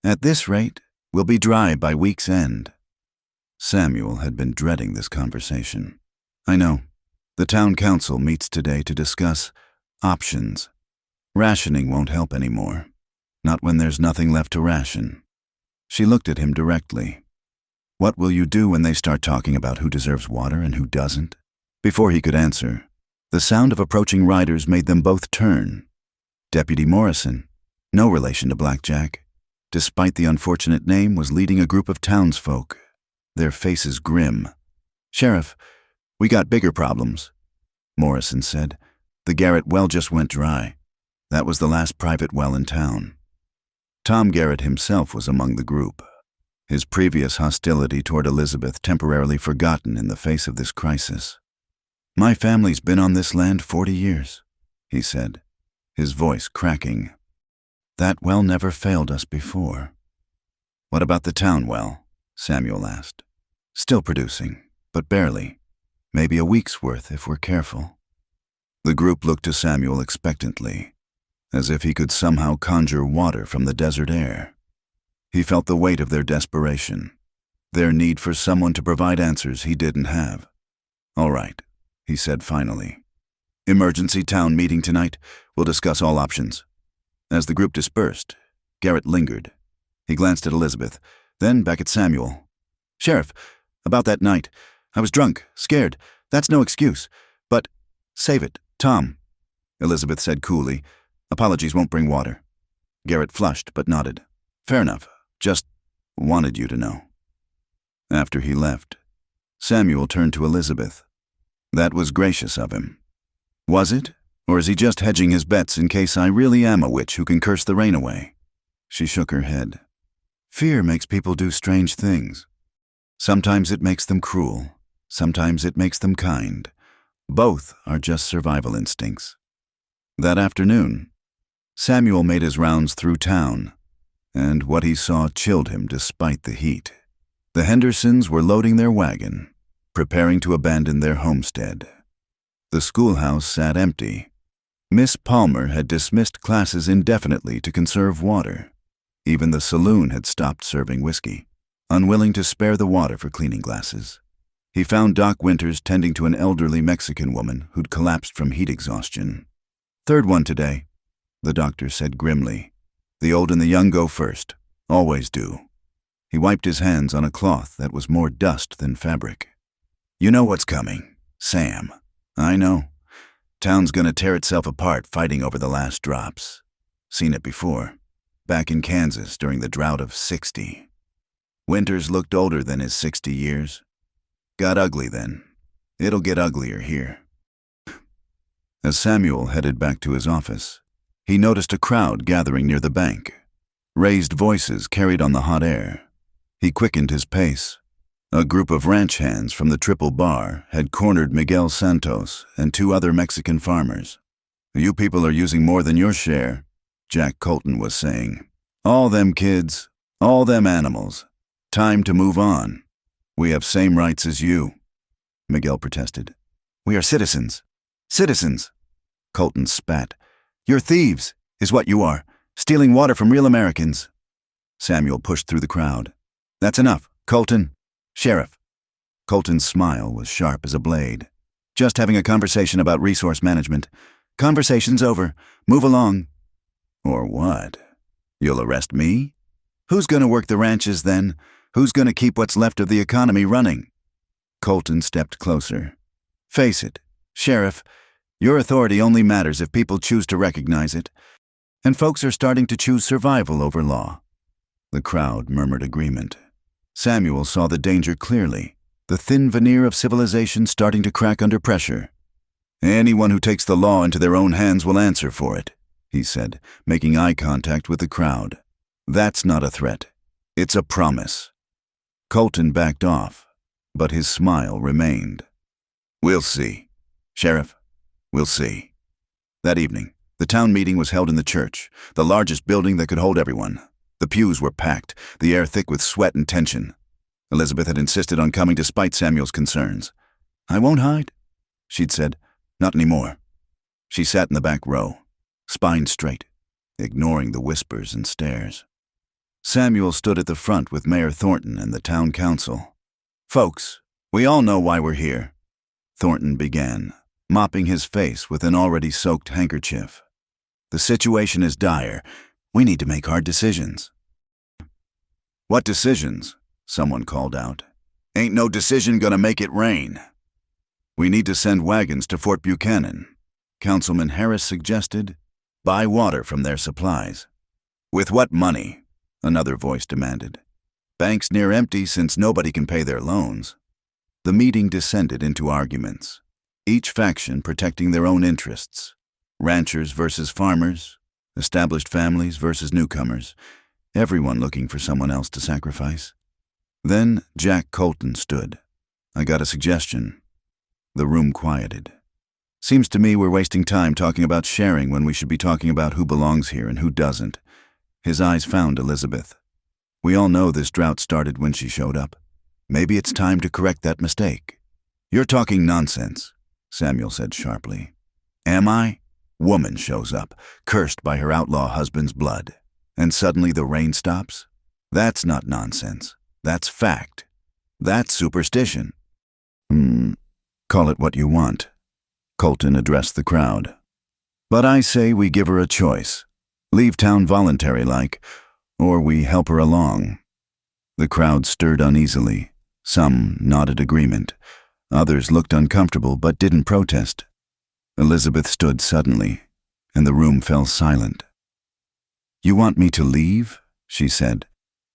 "At this rate, we'll be dry by week's end." Samuel had been dreading this conversation. "I know. The town council meets today to discuss options. Rationing won't help anymore. Not when there's nothing left to ration." She looked at him directly. "What will you do when they start talking about who deserves water and who doesn't?" Before he could answer, the sound of approaching riders made them both turn. Deputy Morrison, no relation to Blackjack, despite the unfortunate name, was leading a group of townsfolk, their faces grim. "Sheriff, we got bigger problems," Morrison said. "The Garrett well just went dry. That was the last private well in town." Tom Garrett himself was among the group, his previous hostility toward Elizabeth temporarily forgotten in the face of this crisis. "My family's been on this land 40 years, he said, his voice cracking. "That well never failed us before." "What about the town well?" Samuel asked. "Still producing, but barely. Maybe a week's worth if we're careful." The group looked to Samuel expectantly, as if he could somehow conjure water from the desert air. He felt the weight of their desperation, their need for someone to provide answers he didn't have. "All right," he said finally. "Emergency town meeting tonight. We'll discuss all options." As the group dispersed, Garrett lingered. He glanced at Elizabeth, then back at Samuel. "Sheriff, about that night. I was drunk, scared. That's no excuse. But save it, Tom," Elizabeth said coolly. "Apologies won't bring water." Garrett flushed but nodded. "Fair enough. Just wanted you to know." After he left, Samuel turned to Elizabeth. "That was gracious of him. Was it? Or is he just hedging his bets in case I really am a witch who can curse the rain away?" She shook her head. "Fear makes people do strange things. Sometimes it makes them cruel. Sometimes it makes them kind. Both are just survival instincts." That afternoon, Samuel made his rounds through town, and what he saw chilled him despite the heat. The Hendersons were loading their wagon, preparing to abandon their homestead. The schoolhouse sat empty. Miss Palmer had dismissed classes indefinitely to conserve water. Even the saloon had stopped serving whiskey, unwilling to spare the water for cleaning glasses. He found Doc Winters tending to an elderly Mexican woman who'd collapsed from heat exhaustion. "Third one today," the doctor said grimly. "The old and the young go first. Always do." He wiped his hands on a cloth that was more dust than fabric. "You know what's coming, Sam." "I know. Town's gonna tear itself apart fighting over the last drops. Seen it before. Back in Kansas during the drought of '60. Winters looked older than his 60 years. Got ugly then. It'll get uglier here." As Samuel headed back to his office, he noticed a crowd gathering near the bank. Raised voices carried on the hot air. He quickened his pace. A group of ranch hands from the Triple Bar had cornered Miguel Santos and 2 other Mexican farmers. "You people are using more than your share," Jack Colton was saying. "All them kids, all them animals. Time to move on. We have same rights as you," Miguel protested. "We are citizens. Citizens." Colton spat. "You're thieves, is what you are, stealing water from real Americans." Samuel pushed through the crowd. "That's enough, Colton. Sheriff." Colton's smile was sharp as a blade. "Just having a conversation about resource management. Conversation's over. Move along." "Or what? You'll arrest me? Who's gonna work the ranches then? Who's gonna keep what's left of the economy running?" Colton stepped closer. "Face it, Sheriff, Your authority only matters if people choose to recognize it, and folks are starting to choose survival over law." The crowd murmured agreement. Samuel saw the danger clearly, the thin veneer of civilization starting to crack under pressure. "Anyone who takes the law into their own hands will answer for it," he said, making eye contact with the crowd. "That's not a threat. It's a promise." Colton backed off, but his smile remained. "We'll see. Sheriff, we'll see." That evening, the town meeting was held in the church, the largest building that could hold everyone. The pews were packed, the air thick with sweat and tension. Elizabeth had insisted on coming despite Samuel's concerns. "I won't hide," she'd said. "Not anymore." She sat in the back row, spine straight, ignoring the whispers and stares. Samuel stood at the front with Mayor Thornton and the town council. "Folks, we all know why we're here," Thornton began, mopping his face with an already soaked handkerchief. "The situation is dire. We need to make hard decisions." "What decisions?" someone called out. "Ain't no decision gonna make it rain." "We need to send wagons to Fort Buchanan," Councilman Harris suggested. "Buy water from their supplies." "With what money?" another voice demanded. "Banks near empty since nobody can pay their loans." The meeting descended into arguments, each faction protecting their own interests. Ranchers versus farmers, established families versus newcomers, everyone looking for someone else to sacrifice. Then Jack Colton stood. "I got a suggestion." The room quieted. "Seems to me we're wasting time talking about sharing when we should be talking about who belongs here and who doesn't." His eyes found Elizabeth. "We all know this drought started when she showed up. Maybe it's time to correct that mistake." "You're talking nonsense," Samuel said sharply. "Am I?" Woman shows up, cursed by her outlaw husband's blood, and suddenly the rain stops? That's not nonsense. That's fact. That's superstition. Call it what you want," Colton addressed the crowd. "But I say we give her a choice. Leave town voluntary-like, or we help her along." The crowd stirred uneasily. Some nodded agreement. Others looked uncomfortable but didn't protest. Elizabeth stood suddenly, and the room fell silent. "You want me to leave?" she said,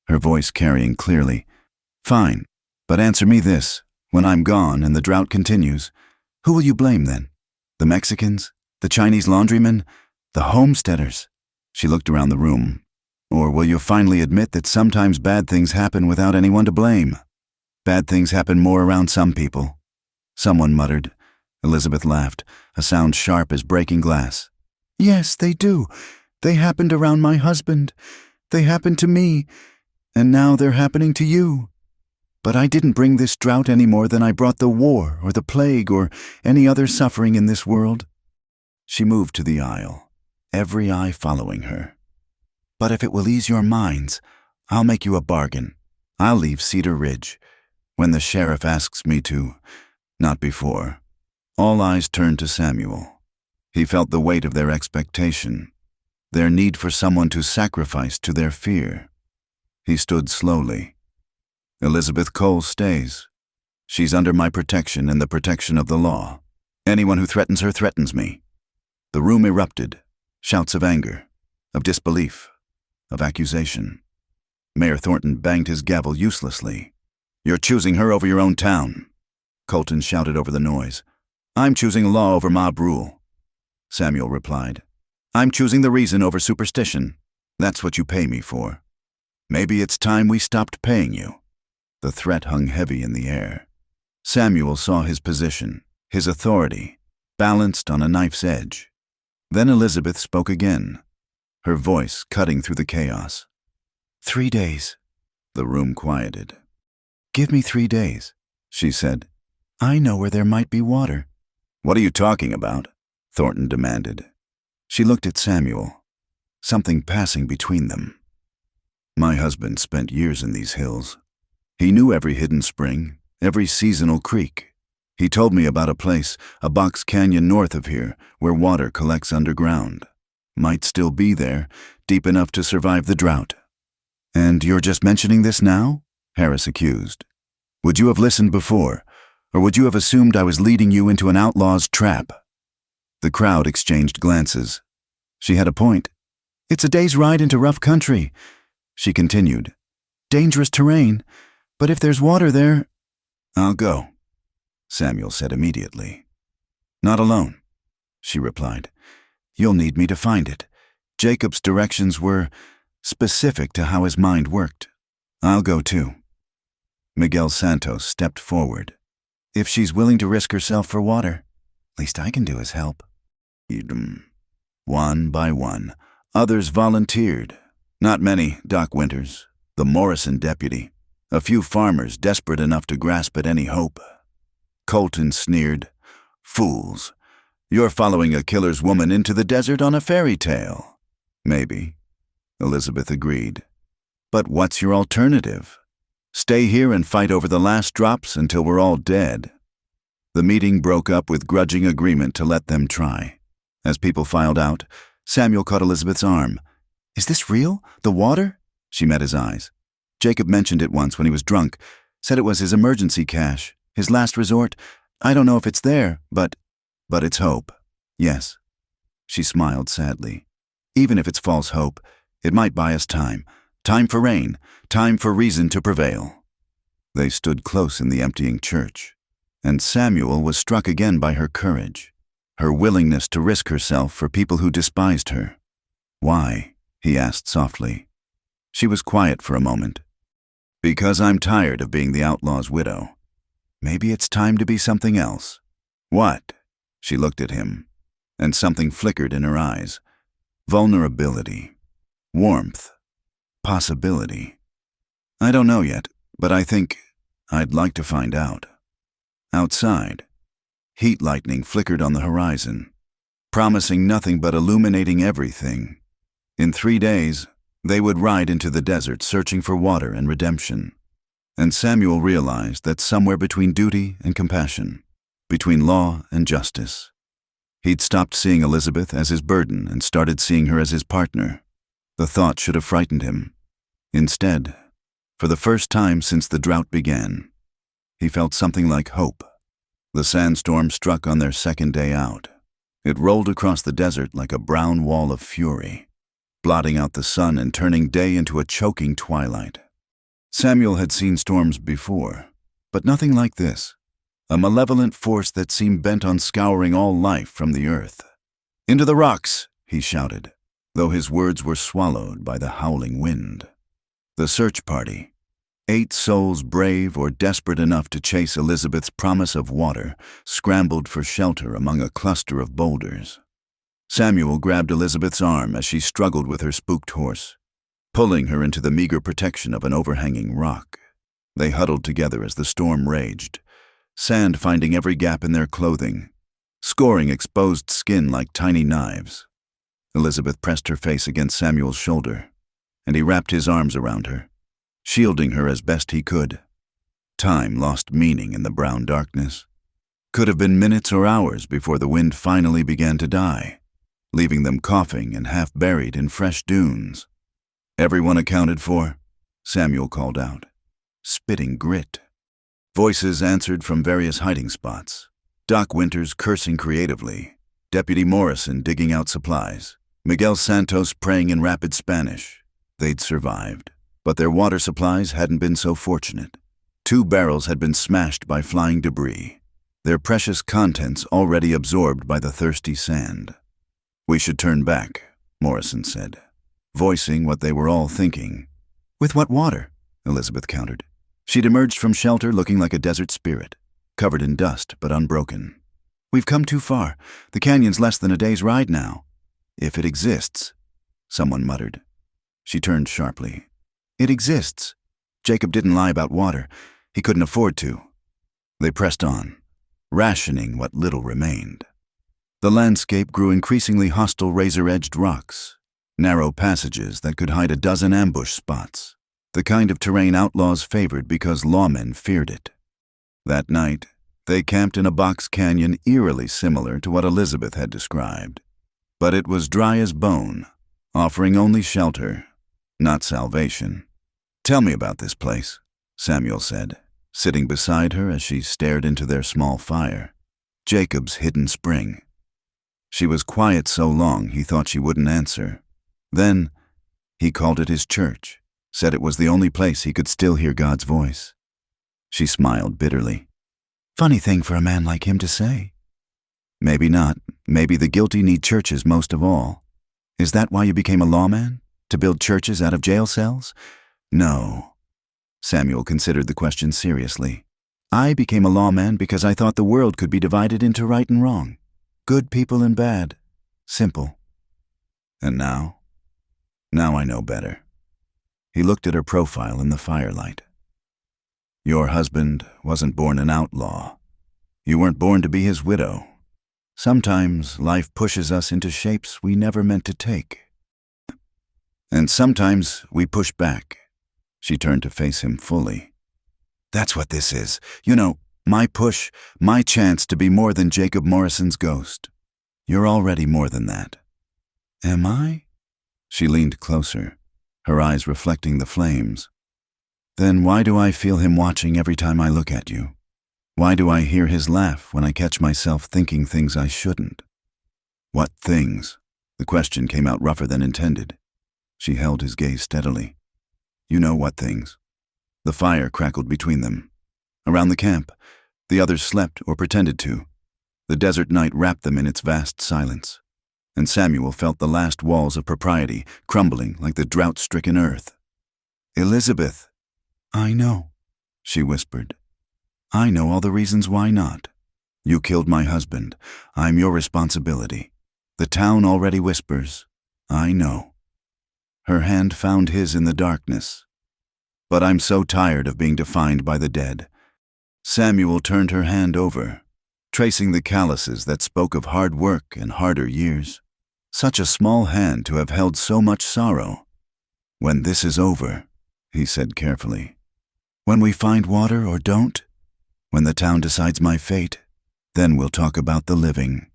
her voice carrying clearly. "Fine, but answer me this. When I'm gone and the drought continues, who will you blame then? The Mexicans? The Chinese laundrymen? The homesteaders?" She looked around the room. "Or will you finally admit that sometimes bad things happen without anyone to blame? Bad things happen more around some people." Someone muttered. Elizabeth laughed, a sound sharp as breaking glass. "Yes, they do. They happened around my husband. They happened to me. And now they're happening to you. But I didn't bring this drought any more than I brought the war or the plague or any other suffering in this world." She moved to the aisle, every eye following her. "But if it will ease your minds, I'll make you a bargain. I'll leave Cedar Ridge when the sheriff asks me to, not before." All eyes turned to Samuel. He felt the weight of their expectation, their need for someone to sacrifice to their fear. He stood slowly. "Elizabeth Cole stays. She's under my protection and the protection of the law. Anyone who threatens her threatens me." The room erupted, shouts of anger, of disbelief, of accusation. Mayor Thornton banged his gavel uselessly. "You're choosing her over your own town," Colton shouted over the noise. "I'm choosing law over mob rule," Samuel replied. "I'm choosing the reason over superstition. That's what you pay me for. Maybe it's time we stopped paying you." The threat hung heavy in the air. Samuel saw his position, his authority, balanced on a knife's edge. Then Elizabeth spoke again, her voice cutting through the chaos. 3 days. The room quieted. "Give me 3 days," she said. "I know where there might be water." "What are you talking about?" Thornton demanded. She looked at Samuel, something passing between them. "My husband spent years in these hills. He knew every hidden spring, every seasonal creek. He told me about a place, a box canyon north of here, where water collects underground. Might still be there, deep enough to survive the drought." "And you're just mentioning this now?" Harris accused. "Would you have listened before, or would you have assumed I was leading you into an outlaw's trap?" The crowd exchanged glances. She had a point. "It's a day's ride into rough country," she continued. "Dangerous terrain, but if there's water there—" "I'll go," Samuel said immediately. "Not alone," she replied. "You'll need me to find it." Jacob's directions were specific to how his mind worked. "I'll go too." Miguel Santos stepped forward. "If she's willing to risk herself for water, least I can do is help." One by one, others volunteered. Not many, Doc Winters, the Morrison deputy, a few farmers desperate enough to grasp at any hope. Colton sneered, "Fools, you're following a killer's woman into the desert on a fairy tale." "Maybe," Elizabeth agreed. "But what's your alternative? Stay here and fight over the last drops until we're all dead." The meeting broke up with grudging agreement to let them try. As people filed out, Samuel caught Elizabeth's arm. "Is this real? The water?" She met his eyes. "Jacob mentioned it once when he was drunk. Said it was his emergency cache, his last resort. I don't know if it's there, but it's hope. Yes." She smiled sadly. "Even if it's false hope, it might buy us time. Time for rain, time for reason to prevail." They stood close in the emptying church, and Samuel was struck again by her courage, her willingness to risk herself for people who despised her. "Why?" he asked softly. She was quiet for a moment. "Because I'm tired of being the outlaw's widow. Maybe it's time to be something else." "What?" She looked at him, and something flickered in her eyes. Vulnerability, warmth, possibility. "I don't know yet, but I think I'd like to find out." Outside, heat lightning flickered on the horizon, promising nothing but illuminating everything. In 3 days, they would ride into the desert searching for water and redemption. And Samuel realized that somewhere between duty and compassion, between law and justice, he'd stopped seeing Elizabeth as his burden and started seeing her as his partner. The thought should have frightened him. Instead, for the first time since the drought began, he felt something like hope. The sandstorm struck on their second day out. It rolled across the desert like a brown wall of fury, blotting out the sun and turning day into a choking twilight. Samuel had seen storms before, but nothing like this. A malevolent force that seemed bent on scouring all life from the earth. "Into the rocks!" he shouted, though his words were swallowed by the howling wind. The search party, 8 souls brave or desperate enough to chase Elizabeth's promise of water, scrambled for shelter among a cluster of boulders. Samuel grabbed Elizabeth's arm as she struggled with her spooked horse, pulling her into the meager protection of an overhanging rock. They huddled together as the storm raged, sand finding every gap in their clothing, scoring exposed skin like tiny knives. Elizabeth pressed her face against Samuel's shoulder, and he wrapped his arms around her, shielding her as best he could. Time lost meaning in the brown darkness. Could have been minutes or hours before the wind finally began to die, leaving them coughing and half buried in fresh dunes. "Everyone accounted for?" Samuel called out, spitting grit. Voices answered from various hiding spots. Doc Winters cursing creatively, Deputy Morrison digging out supplies, Miguel Santos praying in rapid Spanish. They'd survived, but their water supplies hadn't been so fortunate. 2 barrels had been smashed by flying debris, their precious contents already absorbed by the thirsty sand. "We should turn back," Morrison said, voicing what they were all thinking. "With what water?" Elizabeth countered. She'd emerged from shelter looking like a desert spirit, covered in dust but unbroken. "We've come too far. The canyon's less than a day's ride now." "If it exists," someone muttered. She turned sharply. "It exists. Jacob didn't lie about water. He couldn't afford to." They pressed on, rationing what little remained. The landscape grew increasingly hostile razor-edged rocks, narrow passages that could hide a dozen ambush spots, the kind of terrain outlaws favored because lawmen feared it. That night, they camped in a box canyon eerily similar to what Elizabeth had described. But it was dry as bone, offering only shelter, not salvation. "Tell me about this place," Samuel said, sitting beside her as she stared into their small fire. "Jacob's hidden spring." She was quiet so long he thought she wouldn't answer. Then, he called it his church, said it was the only place he could still hear God's voice. She smiled bitterly. Funny thing for a man like him to say. Maybe not. Maybe the guilty need churches most of all. Is that why you became a lawman? To build churches out of jail cells? No. Samuel considered the question seriously. I became a lawman because I thought the world could be divided into right and wrong. Good people and bad. Simple. And now? Now I know better. He looked at her profile in the firelight. Your husband wasn't born an outlaw. You weren't born to be his widow. Sometimes life pushes us into shapes we never meant to take. And sometimes we push back. She turned to face him fully. That's what this is. You know, my push, my chance to be more than Jacob Morrison's ghost. You're already more than that. Am I? She leaned closer, her eyes reflecting the flames. Then why do I feel him watching every time I look at you? Why do I hear his laugh when I catch myself thinking things I shouldn't? What things? The question came out rougher than intended. She held his gaze steadily. You know what things. The fire crackled between them. Around the camp, the others slept or pretended to. The desert night wrapped them in its vast silence. And Samuel felt the last walls of propriety crumbling like the drought-stricken earth. Elizabeth. I know, she whispered. I know all the reasons why not. You killed my husband. I'm your responsibility. The town already whispers. I know. Her hand found his in the darkness. But I'm so tired of being defined by the dead. Samuel turned her hand over, tracing the calluses that spoke of hard work and harder years. Such a small hand to have held so much sorrow. When this is over, he said carefully. When we find water or don't, when the town decides my fate, then we'll talk about the living.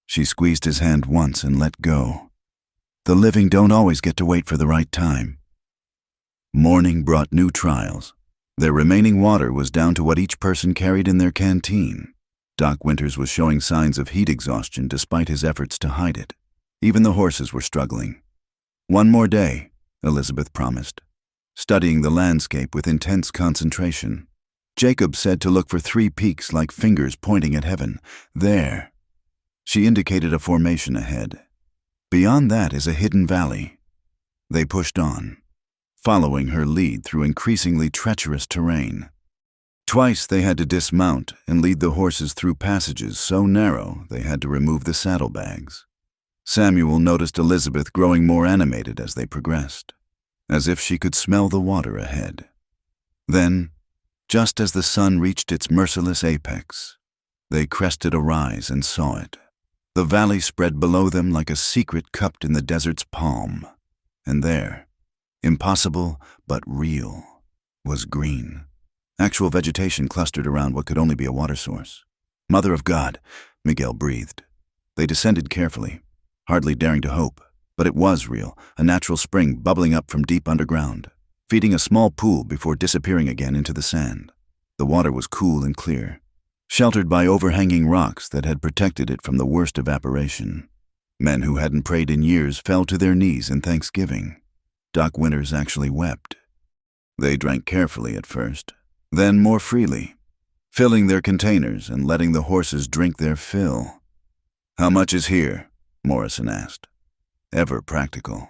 She squeezed his hand once and let go. The living don't always get to wait for the right time. Morning brought new trials. Their remaining water was down to what each person carried in their canteen. Doc Winters was showing signs of heat exhaustion despite his efforts to hide it. Even the horses were struggling. One more day, Elizabeth promised, studying the landscape with intense concentration. Jacob said to look for 3 peaks like fingers pointing at heaven. There. She indicated a formation ahead. Beyond that is a hidden valley. They pushed on, following her lead through increasingly treacherous terrain. Twice they had to dismount and lead the horses through passages so narrow they had to remove the saddlebags. Samuel noticed Elizabeth growing more animated as they progressed, as if she could smell the water ahead. Then, just as the sun reached its merciless apex, they crested a rise and saw it. The valley spread below them like a secret cupped in the desert's palm. And there, impossible but real, was green. Actual vegetation clustered around what could only be a water source. Mother of God, Miguel breathed. They descended carefully, hardly daring to hope, but it was real, a natural spring bubbling up from deep underground, feeding a small pool before disappearing again into the sand. The water was cool and clear, sheltered by overhanging rocks that had protected it from the worst evaporation. Men who hadn't prayed in years fell to their knees in thanksgiving. Doc Winters actually wept. They drank carefully at first, then more freely, filling their containers and letting the horses drink their fill. How much is here? Morrison asked. Ever practical.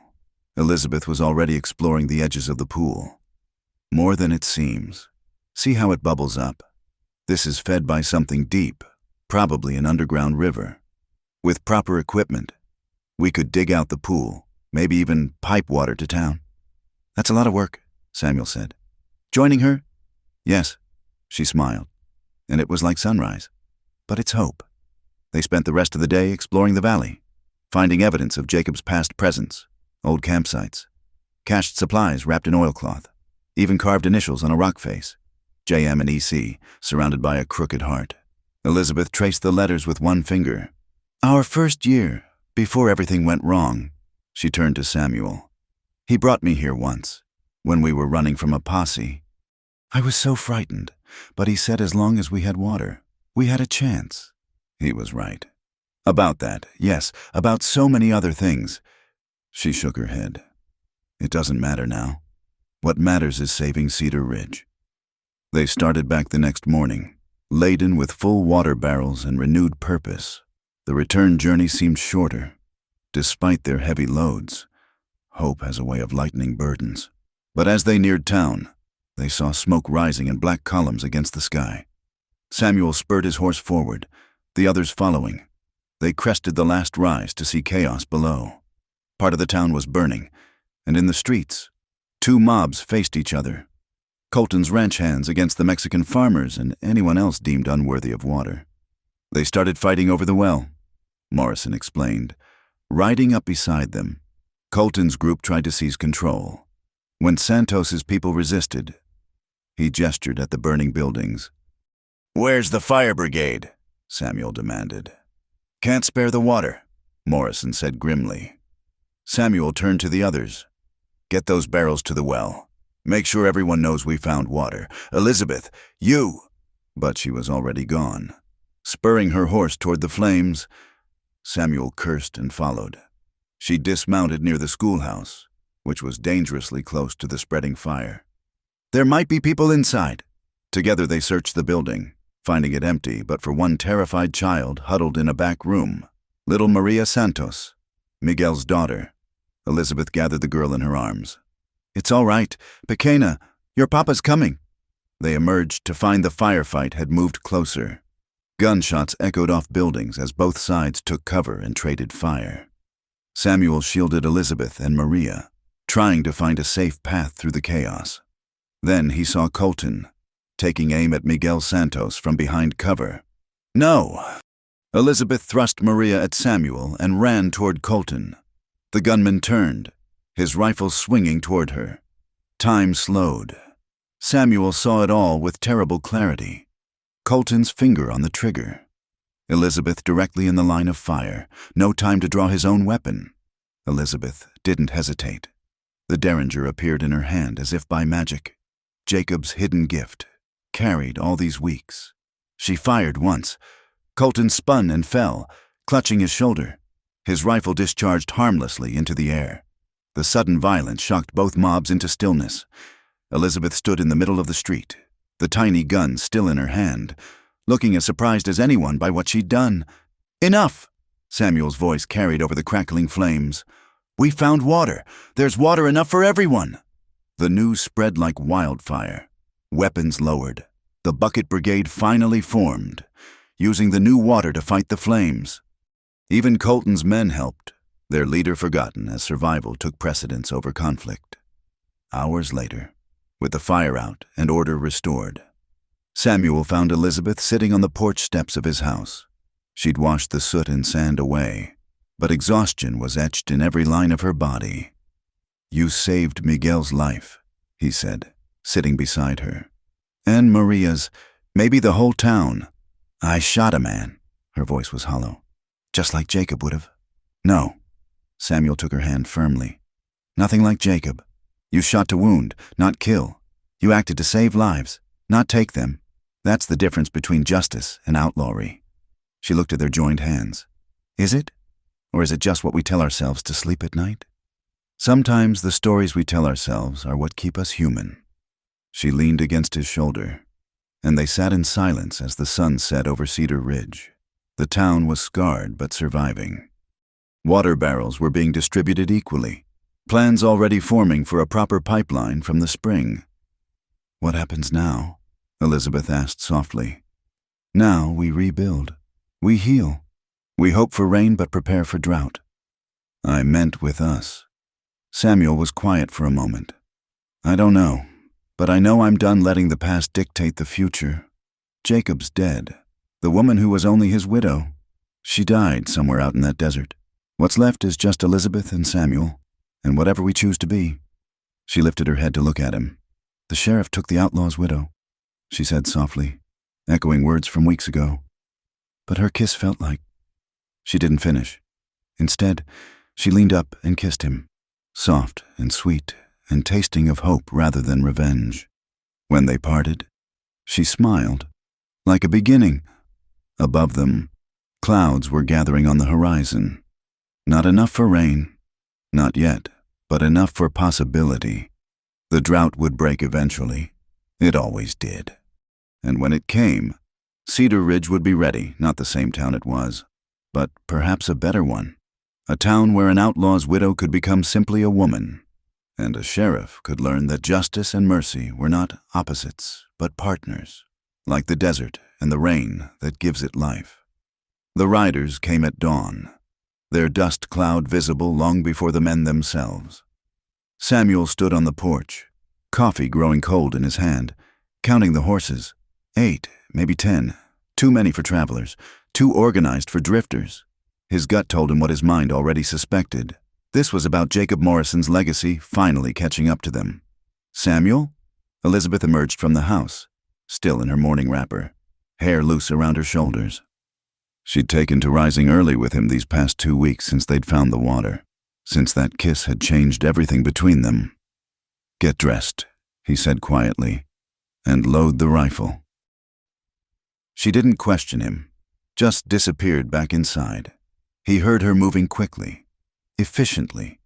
Elizabeth was already exploring the edges of the pool. More than it seems. See how it bubbles up. This is fed by something deep, probably an underground river. With proper equipment, we could dig out the pool, maybe even pipe water to town. That's a lot of work, Samuel said. Joining her? Yes, she smiled, and it was like sunrise. But it's hope. They spent the rest of the day exploring the valley, finding evidence of Jacob's past presence, old campsites, cached supplies wrapped in oilcloth, even carved initials on a rock face, JM and EC, surrounded by a crooked heart. Elizabeth traced the letters with one finger. Our first year, before everything went wrong, she turned to Samuel. He brought me here once, when we were running from a posse. I was so frightened, but he said as long as we had water, we had a chance. He was right. About that, yes, about so many other things. She shook her head. It doesn't matter now. What matters is saving Cedar Ridge. They started back the next morning, laden with full water barrels and renewed purpose. The return journey seemed shorter. Despite their heavy loads, hope has a way of lightening burdens. But as they neared town, they saw smoke rising in black columns against the sky. Samuel spurred his horse forward, the others following. They crested the last rise to see chaos below. Part of the town was burning, and in the streets, two mobs faced each other. Colton's ranch hands against the Mexican farmers and anyone else deemed unworthy of water. They started fighting over the well, Morrison explained. Riding up beside them, Colton's group tried to seize control. When Santos's people resisted, he gestured at the burning buildings. "Where's the fire brigade?" Samuel demanded. "Can't spare the water," Morrison said grimly. Samuel turned to the others. "Get those barrels to the well. Make sure everyone knows we found water. Elizabeth, you—" But she was already gone. Spurring her horse toward the flames, Samuel cursed and followed. She dismounted near the schoolhouse, which was dangerously close to the spreading fire. There might be people inside. Together they searched the building, finding it empty but for one terrified child huddled in a back room. Little Maria Santos, Miguel's daughter. Elizabeth gathered the girl in her arms. "It's all right. Pequena, your papa's coming." They emerged to find the firefight had moved closer. Gunshots echoed off buildings as both sides took cover and traded fire. Samuel shielded Elizabeth and Maria, trying to find a safe path through the chaos. Then he saw Colton, taking aim at Miguel Santos from behind cover. "No!" Elizabeth thrust Maria at Samuel and ran toward Colton. The gunman turned, his rifle swinging toward her. Time slowed. Samuel saw it all with terrible clarity. Colton's finger on the trigger. Elizabeth directly in the line of fire, no time to draw his own weapon. Elizabeth didn't hesitate. The derringer appeared in her hand as if by magic. Jacob's hidden gift, carried all these weeks. She fired once. Colton spun and fell, clutching his shoulder. His rifle discharged harmlessly into the air. The sudden violence shocked both mobs into stillness. Elizabeth stood in the middle of the street, the tiny gun still in her hand, looking as surprised as anyone by what she'd done. "Enough!" Samuel's voice carried over the crackling flames. "We found water. There's water enough for everyone." The news spread like wildfire. Weapons lowered. The bucket brigade finally formed, using the new water to fight the flames. Even Colton's men helped, their leader forgotten as survival took precedence over conflict. Hours later, with the fire out and order restored, Samuel found Elizabeth sitting on the porch steps of his house. She'd washed the soot and sand away, but exhaustion was etched in every line of her body. "You saved Miguel's life," he said, sitting beside her. "And Maria's, maybe the whole town." "I shot a man." Her voice was hollow. "Just like Jacob would have." "No." Samuel took her hand firmly. "Nothing like Jacob. You shot to wound, not kill. You acted to save lives, not take them. That's the difference between justice and outlawry." She looked at their joined hands. "Is it? Or is it just what we tell ourselves to sleep at night?" "Sometimes the stories we tell ourselves are what keep us human." She leaned against his shoulder, and they sat in silence as the sun set over Cedar Ridge. The town was scarred but surviving. Water barrels were being distributed equally, plans already forming for a proper pipeline from the spring. "What happens now?" Elizabeth asked softly. "Now we rebuild. We heal. We hope for rain but prepare for drought." "I meant with us." Samuel was quiet for a moment. "I don't know, but I know I'm done letting the past dictate the future. Jacob's dead. The woman who was only his widow, she died somewhere out in that desert. What's left is just Elizabeth and Samuel, and whatever we choose to be." She lifted her head to look at him. "The sheriff took the outlaw's widow," she said softly, echoing words from weeks ago. But her kiss felt like... She didn't finish. Instead, she leaned up and kissed him, soft and sweet and tasting of hope rather than revenge. When they parted, she smiled, like a beginning. Above them, Clouds were gathering on the horizon. Not enough for rain, not yet, but enough for possibility. The drought would break eventually. It always did. And when it came, Cedar Ridge would be ready, not the same town it was, but perhaps a better one. A town where an outlaw's widow could become simply a woman, and a sheriff could learn that justice and mercy were not opposites, but partners, like the desert and the rain that gives it life. The riders came at dawn, their dust cloud visible long before the men themselves. Samuel stood on the porch, coffee growing cold in his hand, counting the horses. 8, maybe 10, too many for travelers, too organized for drifters. His gut told him what his mind already suspected. This was about Jacob Morrison's legacy finally catching up to them. Samuel? Elizabeth emerged from the house, still in her morning wrapper, hair loose around her shoulders. She'd taken to rising early with him these past 2 weeks since they'd found the water, since that kiss had changed everything between them. "Get dressed," he said quietly, "and load the rifle." She didn't question him, just disappeared back inside. He heard her moving quickly, efficiently.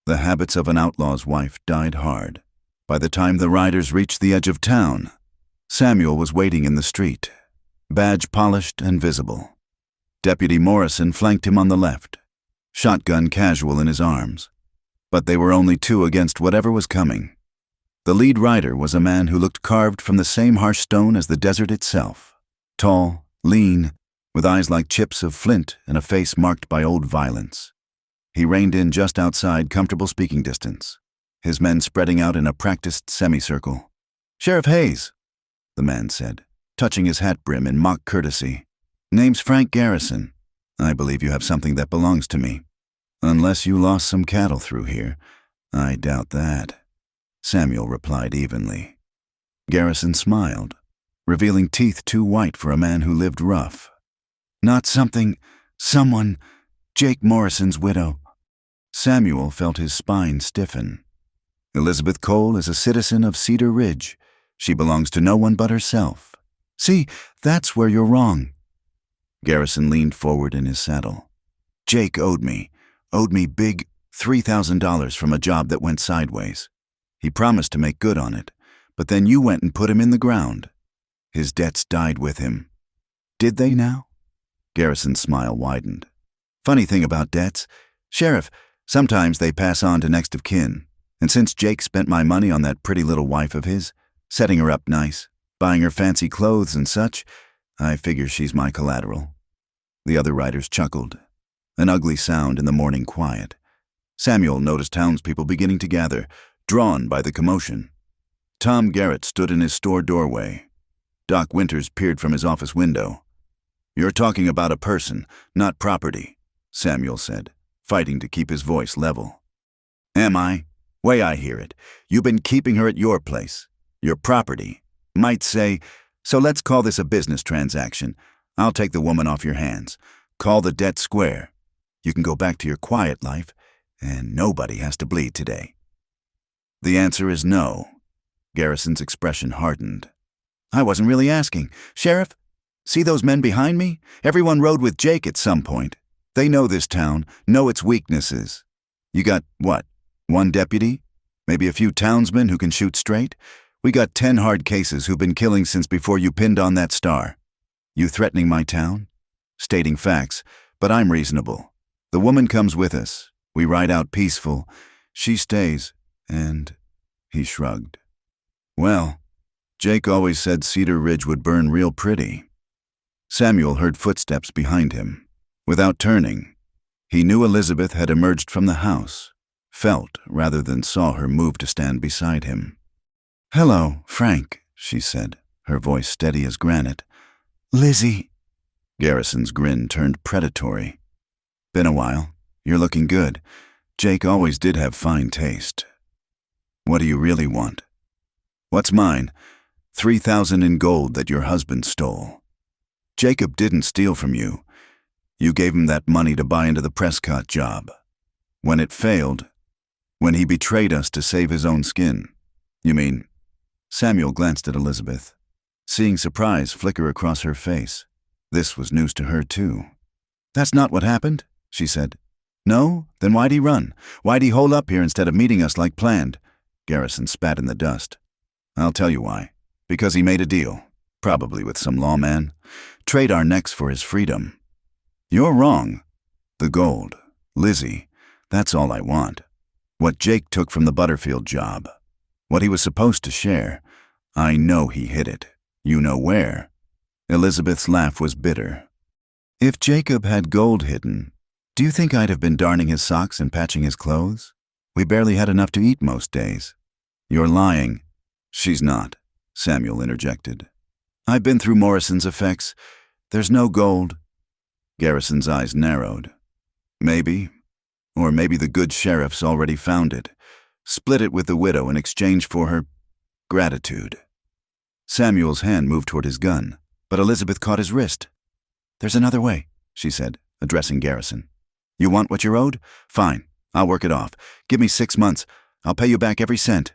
The habits of an outlaw's wife died hard. By the time the riders reached the edge of town, Samuel was waiting in the street, badge polished and visible. Deputy Morrison flanked him on the left, shotgun casual in his arms. But they were only 2 against whatever was coming. The lead rider was a man who looked carved from the same harsh stone as the desert itself. Tall, lean, with eyes like chips of flint and a face marked by old violence. He reined in just outside comfortable speaking distance, his men spreading out in a practiced semicircle. "Sheriff Hayes," the man said, touching his hat brim in mock courtesy. "Name's Frank Garrison. I believe you have something that belongs to me. Unless you lost some cattle through here. I doubt that," Samuel replied evenly. Garrison smiled, revealing teeth too white for a man who lived rough. "Not someone, Jake Morrison's widow." Samuel felt his spine stiffen. "Elizabeth Cole is a citizen of Cedar Ridge. She belongs to no one but herself. See, that's where you're wrong." Garrison leaned forward in his saddle. "Jake owed me big $3,000 from a job that went sideways. He promised to make good on it, but then you went and put him in the ground. His debts died with him." "Did they now?" Garrison's smile widened. "Funny thing about debts, Sheriff, sometimes they pass on to next of kin, and since Jake spent my money on that pretty little wife of his, setting her up nice, buying her fancy clothes and such, I figure she's my collateral." The other riders chuckled, an ugly sound in the morning quiet. Samuel noticed townspeople beginning to gather, drawn by the commotion. Tom Garrett stood in his store doorway. Doc Winters peered from his office window. "You're talking about a person, not property," Samuel said, fighting to keep his voice level. "Am I? Way I hear it, you've been keeping her at your place, your property. Might say, so let's call this a business transaction. I'll take the woman off your hands. Call the debt square. You can go back to your quiet life, and nobody has to bleed today." "The answer is no." Garrison's expression hardened. "I wasn't really asking. Sheriff, see those men behind me? Everyone rode with Jake at some point. They know this town, know its weaknesses. You got, what, 1 deputy? Maybe a few townsmen who can shoot straight? We got 10 hard cases who've been killing since before you pinned on that star. You threatening my town? Stating facts, but I'm reasonable. The woman comes with us. We ride out peaceful. She stays, and..." He shrugged. "Well, Jake always said Cedar Ridge would burn real pretty." Samuel heard footsteps behind him. Without turning, he knew Elizabeth had emerged from the house, felt rather than saw her move to stand beside him. "Hello, Frank," she said, her voice steady as granite. "Lizzie." Garrison's grin turned predatory. "Been a while. You're looking good. Jake always did have fine taste. What do you really want?" "What's mine? 3,000 in gold that your husband stole. Jacob didn't steal from you. You gave him that money to buy into the Prescott job. When it failed, when he betrayed us to save his own skin, you mean..." Samuel glanced at Elizabeth, seeing surprise flicker across her face. This was news to her, too. That's not what happened, she said. No? Then why'd he run? Why'd he hole up here instead of meeting us like planned? Garrison spat in the dust. I'll tell you why. Because he made a deal. Probably with some lawman. Trade our necks for his freedom. You're wrong. The gold. Lizzie. That's all I want. What Jake took from the Butterfield job. What he was supposed to share. I know he hid it. You know where. Elizabeth's laugh was bitter. If Jacob had gold hidden, do you think I'd have been darning his socks and patching his clothes? We barely had enough to eat most days. You're lying. She's not, Samuel interjected. I've been through Morrison's effects. There's no gold. Garrison's eyes narrowed. Maybe. Or maybe the good sheriff's already found it. Split it with the widow in exchange for her gratitude. Samuel's hand moved toward his gun, but Elizabeth caught his wrist. There's another way, she said, addressing Garrison. You want what you're owed? Fine. I'll work it off. Give me 6 months. I'll pay you back every cent.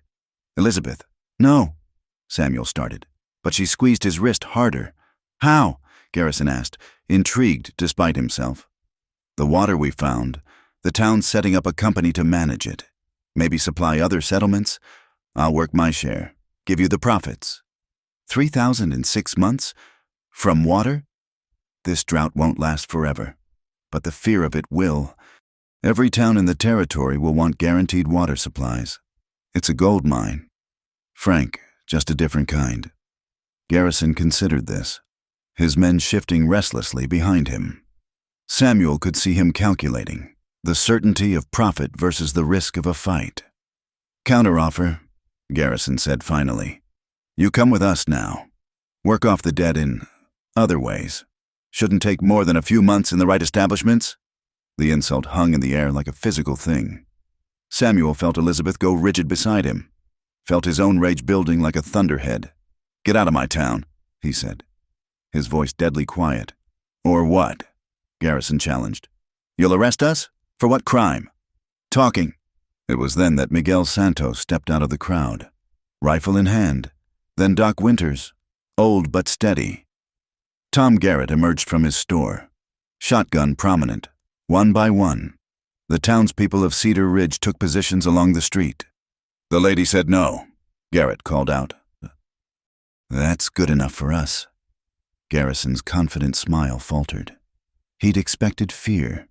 Elizabeth. No, Samuel started, but she squeezed his wrist harder. How? Garrison asked, intrigued despite himself. The water we found. The town's setting up a company to manage it. Maybe supply other settlements. I'll work my share. Give you the profits. 3,000 in 6 months? From water? This drought won't last forever, but the fear of it will. Every town in the territory will want guaranteed water supplies. It's a gold mine. Frank, just a different kind. Garrison considered this, his men shifting restlessly behind him. Samuel could see him calculating, the certainty of profit versus the risk of a fight. Counteroffer, Garrison said finally. You come with us now. Work off the debt in other ways. Shouldn't take more than a few months in the right establishments? The insult hung in the air like a physical thing. Samuel felt Elizabeth go rigid beside him, felt his own rage building like a thunderhead. Get out of my town, he said, his voice deadly quiet. Or what? Garrison challenged. You'll arrest us? For what crime? Talking. It was then that Miguel Santos stepped out of the crowd, rifle in hand. Then Doc Winters, old but steady. Tom Garrett emerged from his store, shotgun prominent, one by one. The townspeople of Cedar Ridge took positions along the street. The lady said no, Garrett called out. That's good enough for us. Garrison's confident smile faltered. He'd expected fear,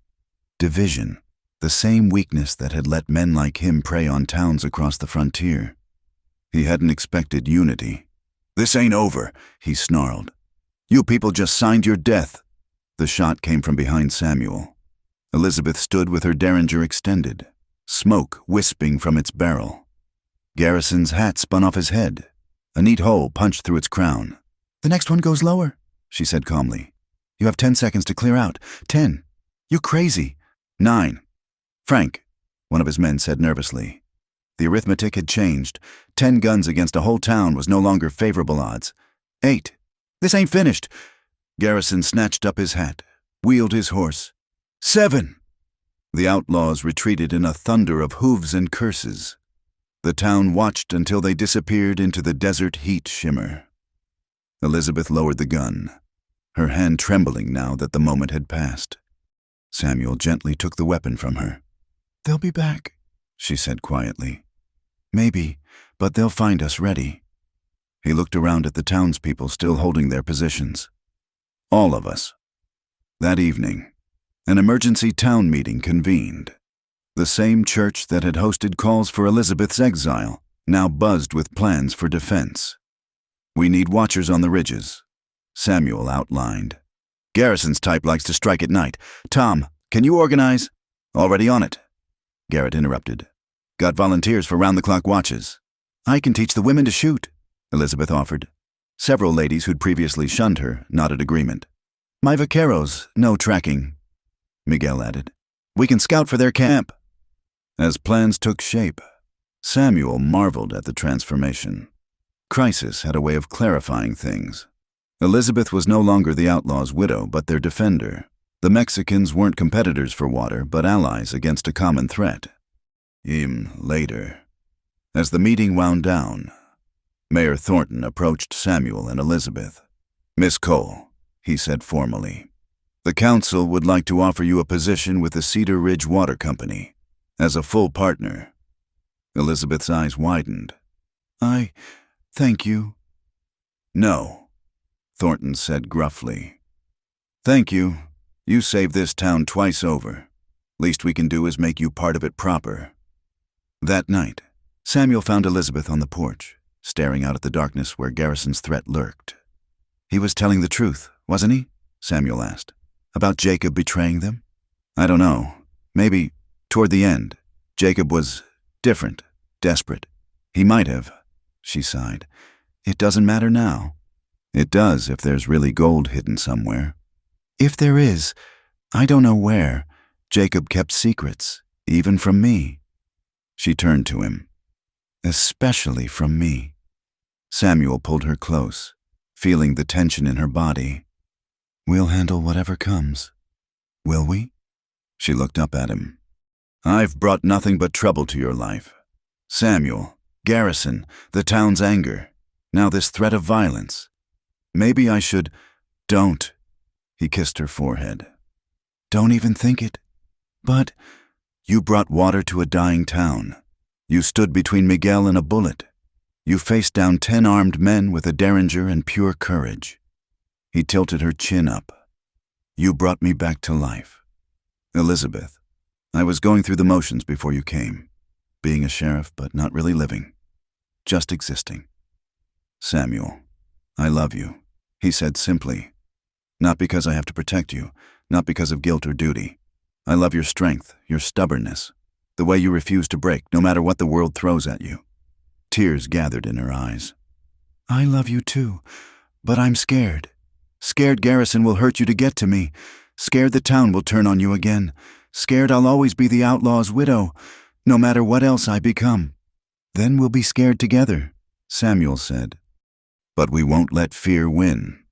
division, the same weakness that had let men like him prey on towns across the frontier. He hadn't expected unity. This ain't over, he snarled. You people just signed your death. The shot came from behind Samuel. Elizabeth stood with her derringer extended, smoke wisping from its barrel. Garrison's hat spun off his head. A neat hole punched through its crown. The next one goes lower, she said calmly. You have 10 seconds to clear out. 10. You crazy. 9. Frank, one of his men said nervously. The arithmetic had changed. 10 guns against a whole town was no longer favorable odds. 8. This ain't finished. Garrison snatched up his hat, wheeled his horse. 7. The outlaws retreated in a thunder of hooves and curses. The town watched until they disappeared into the desert heat shimmer. Elizabeth lowered the gun, her hand trembling now that the moment had passed. Samuel gently took the weapon from her. They'll be back, she said quietly. Maybe, but they'll find us ready. He looked around at the townspeople still holding their positions. All of us. That evening, an emergency town meeting convened. The same church that had hosted calls for Elizabeth's exile now buzzed with plans for defense. We need watchers on the ridges, Samuel outlined. Garrison's type likes to strike at night. Tom, can you organize? Already on it, Garrett interrupted. Got volunteers for round-the-clock watches. I can teach the women to shoot, Elizabeth offered. Several ladies who'd previously shunned her nodded agreement. My vaqueros, no tracking, Miguel added. We can scout for their camp. As plans took shape, Samuel marveled at the transformation. Crisis had a way of clarifying things. Elizabeth was no longer the outlaw's widow, but their defender. The Mexicans weren't competitors for water, but allies against a common threat. Later. As the meeting wound down, Mayor Thornton approached Samuel and Elizabeth. Miss Cole, he said formally, The council would like to offer you a position with the Cedar Ridge Water Company as a full partner. Elizabeth's eyes widened. Thank you. No, Thornton said gruffly. Thank you. You saved this town twice over. Least we can do is make you part of it proper. That night, Samuel found Elizabeth on the porch, staring out at the darkness where Garrison's threat lurked. He was telling the truth, wasn't he? Samuel asked. About Jacob betraying them? I don't know. Maybe, toward the end, Jacob was different, desperate. He might have, she sighed. It doesn't matter now. It does if there's really gold hidden somewhere. If there is, I don't know where. Jacob kept secrets, even from me. She turned to him. Especially from me. Samuel pulled her close, feeling the tension in her body. We'll handle whatever comes. Will we? She looked up at him. I've brought nothing but trouble to your life. Samuel, Garrison, the town's anger. Now this threat of violence. Maybe I should... Don't. He kissed her forehead. Don't even think it. But you brought water to a dying town. You stood between Miguel and a bullet. You faced down 10 armed men with a derringer and pure courage. He tilted her chin up. You brought me back to life. Elizabeth, I was going through the motions before you came. Being a sheriff, but not really living. Just existing. Samuel, I love you, he said simply. Not because I have to protect you, not because of guilt or duty. I love your strength, your stubbornness, the way you refuse to break, no matter what the world throws at you. Tears gathered in her eyes. I love you too, but I'm scared. Scared Garrison will hurt you to get to me. Scared the town will turn on you again. Scared I'll always be the outlaw's widow, no matter what else I become. Then we'll be scared together, Samuel said. But we won't let fear win.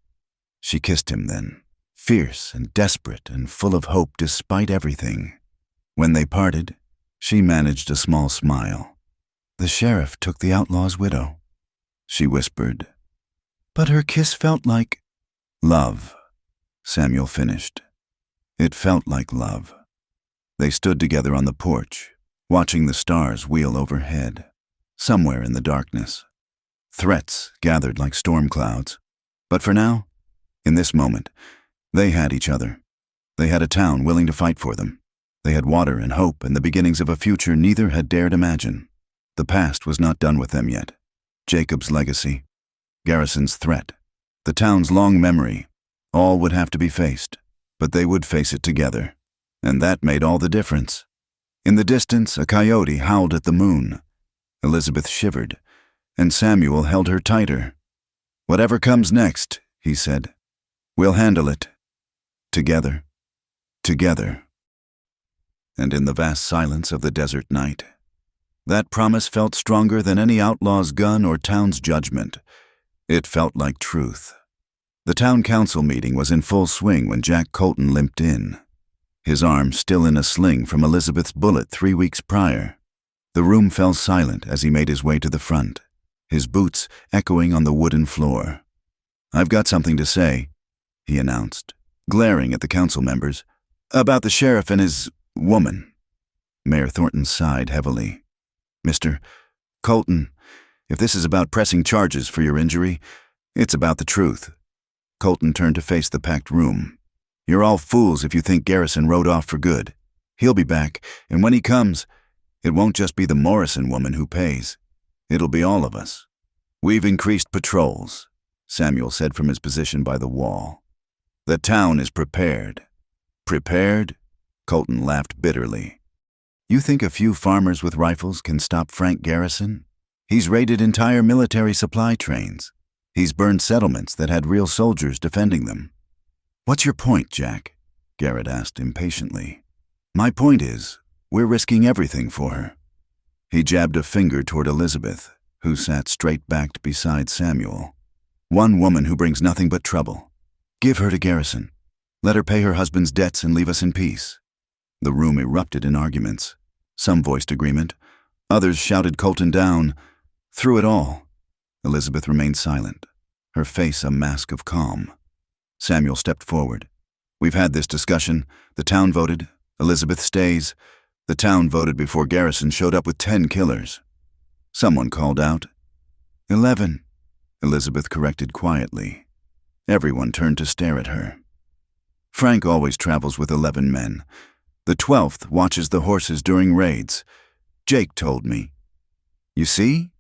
She kissed him then, fierce and desperate and full of hope despite everything. When they parted, she managed a small smile. The sheriff took the outlaw's widow, she whispered. But her kiss felt like... Love, Samuel finished. It felt like love. They stood together on the porch, watching the stars wheel overhead, somewhere in the darkness. Threats gathered like storm clouds. But for now, in this moment, they had each other. They had a town willing to fight for them. They had water and hope and the beginnings of a future neither had dared imagine. The past was not done with them yet. Jacob's legacy, Garrison's threat, the town's long memory, all would have to be faced, but they would face it together. And that made all the difference. In the distance, a coyote howled at the moon. Elizabeth shivered, and Samuel held her tighter. Whatever comes next, he said, we'll handle it. Together. Together. And in the vast silence of the desert night, that promise felt stronger than any outlaw's gun or town's judgment. It felt like truth. The town council meeting was in full swing when Jack Colton limped in, his arm still in a sling from Elizabeth's bullet 3 weeks prior. The room fell silent as he made his way to the front, his boots echoing on the wooden floor. I've got something to say, he announced, glaring at the council members, about the sheriff and his woman. Mayor Thornton sighed heavily. Mr. Colton, if this is about pressing charges for your injury, it's about the truth. Colton turned to face the packed room. You're all fools if you think Garrison rode off for good. He'll be back, and when he comes, it won't just be the Morrison woman who pays. It'll be all of us. We've increased patrols, Samuel said from his position by the wall. The town is prepared. Prepared? Colton laughed bitterly. You think a few farmers with rifles can stop Frank Garrison? He's raided entire military supply trains. He's burned settlements that had real soldiers defending them. What's your point, Jack? Garrett asked impatiently. My point is, we're risking everything for her. He jabbed a finger toward Elizabeth, who sat straight-backed beside Samuel. One woman who brings nothing but trouble. Give her to Garrison. Let her pay her husband's debts and leave us in peace. The room erupted in arguments. Some voiced agreement. Others shouted Colton down. Through it all, Elizabeth remained silent, her face a mask of calm. Samuel stepped forward. We've had this discussion. The town voted. Elizabeth stays. The town voted before Garrison showed up with 10 killers. Someone called out. 11, Elizabeth corrected quietly. Everyone turned to stare at her. Frank always travels with 11 men. The 12th watches the horses during raids. Jake told me. You see?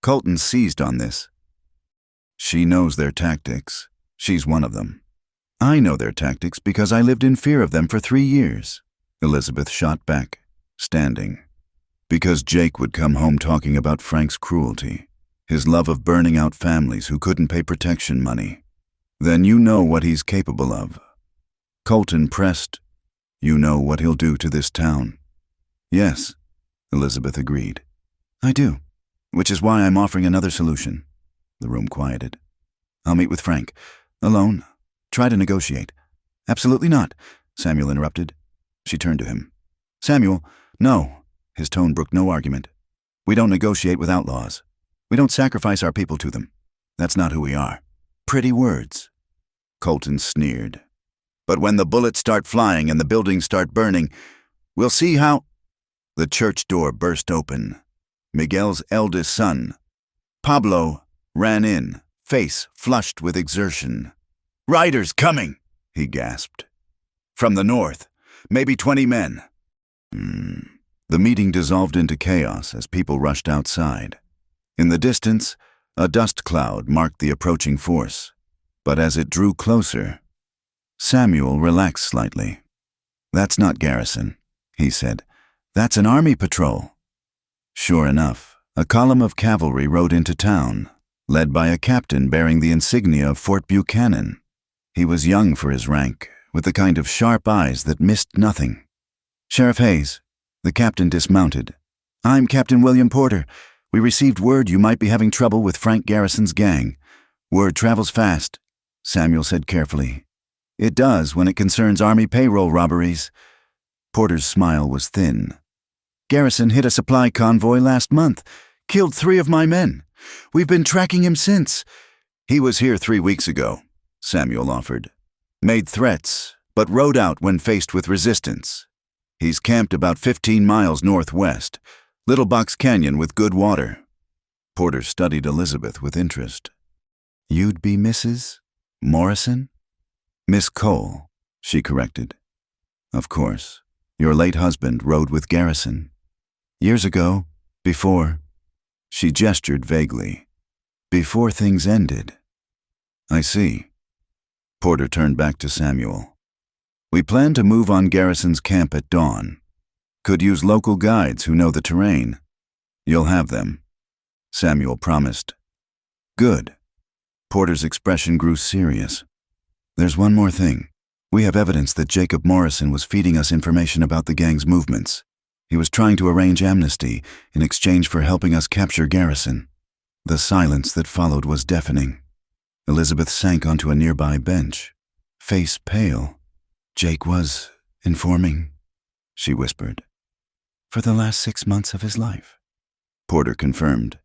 Colton seized on this. She knows their tactics. She's one of them. I know their tactics because I lived in fear of them for 3 years. Elizabeth shot back, standing. Because Jake would come home talking about Frank's cruelty, his love of burning out families who couldn't pay protection money. Then you know what he's capable of. Colton pressed. You know what he'll do to this town. Yes, Elizabeth agreed. I do, which is why I'm offering another solution. The room quieted. I'll meet with Frank. Alone. Try to negotiate. Absolutely not, Samuel interrupted. She turned to him. Samuel, no. His tone brooked no argument. We don't negotiate with outlaws. We don't sacrifice our people to them. That's not who we are. Pretty words. Colton sneered. But when the bullets start flying and the buildings start burning, we'll see how... The church door burst open. Miguel's eldest son, Pablo, ran in, face flushed with exertion. Riders coming, he gasped. From the north, maybe 20 men. The meeting dissolved into chaos as people rushed outside. In the distance, a dust cloud marked the approaching force. But as it drew closer, Samuel relaxed slightly. That's not Garrison, he said. That's an army patrol. Sure enough, a column of cavalry rode into town, led by a captain bearing the insignia of Fort Buchanan. He was young for his rank, with the kind of sharp eyes that missed nothing. Sheriff Hayes, the captain dismounted. I'm Captain William Porter. We received word you might be having trouble with Frank Garrison's gang. Word travels fast, Samuel said carefully. It does when it concerns army payroll robberies. Porter's smile was thin. Garrison hit a supply convoy last month, killed 3 of my men. We've been tracking him since. He was here 3 weeks ago, Samuel offered. Made threats, but rode out when faced with resistance. He's camped about 15 miles northwest, Little Box Canyon with good water. Porter studied Elizabeth with interest. You'd be Mrs. Morrison? Miss Cole, she corrected. Of course. Your late husband rode with Garrison. Years ago, before. She gestured vaguely. Before things ended. I see. Porter turned back to Samuel. We plan to move on Garrison's camp at dawn. Could use local guides who know the terrain. You'll have them. Samuel promised. Good. Porter's expression grew serious. There's one more thing. We have evidence that Jacob Morrison was feeding us information about the gang's movements. He was trying to arrange amnesty in exchange for helping us capture Garrison. The silence that followed was deafening. Elizabeth sank onto a nearby bench, face pale. Jake was informing, she whispered. For the last 6 months of his life. Porter confirmed.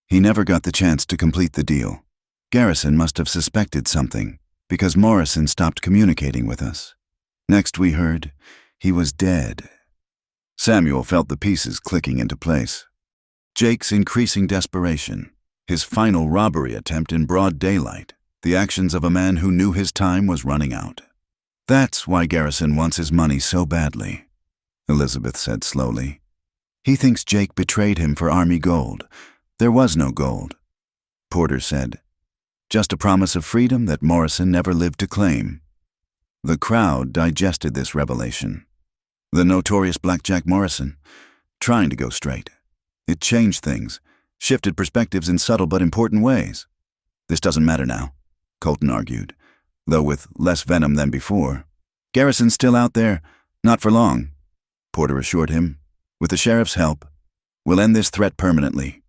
He never got the chance to complete the deal. Garrison must have suspected something, because Morrison stopped communicating with us. Next we heard, he was dead. Samuel felt the pieces clicking into place. Jake's increasing desperation, his final robbery attempt in broad daylight, the actions of a man who knew his time was running out. That's why Garrison wants his money so badly, Elizabeth said slowly. He thinks Jake betrayed him for army gold. There was no gold. Porter said, just a promise of freedom that Morrison never lived to claim. The crowd digested this revelation. The notorious Blackjack Morrison, trying to go straight. It changed things, shifted perspectives in subtle but important ways. This doesn't matter now, Colton argued, though with less venom than before. Garrison's still out there, not for long, Porter assured him. With the sheriff's help, we'll end this threat permanently.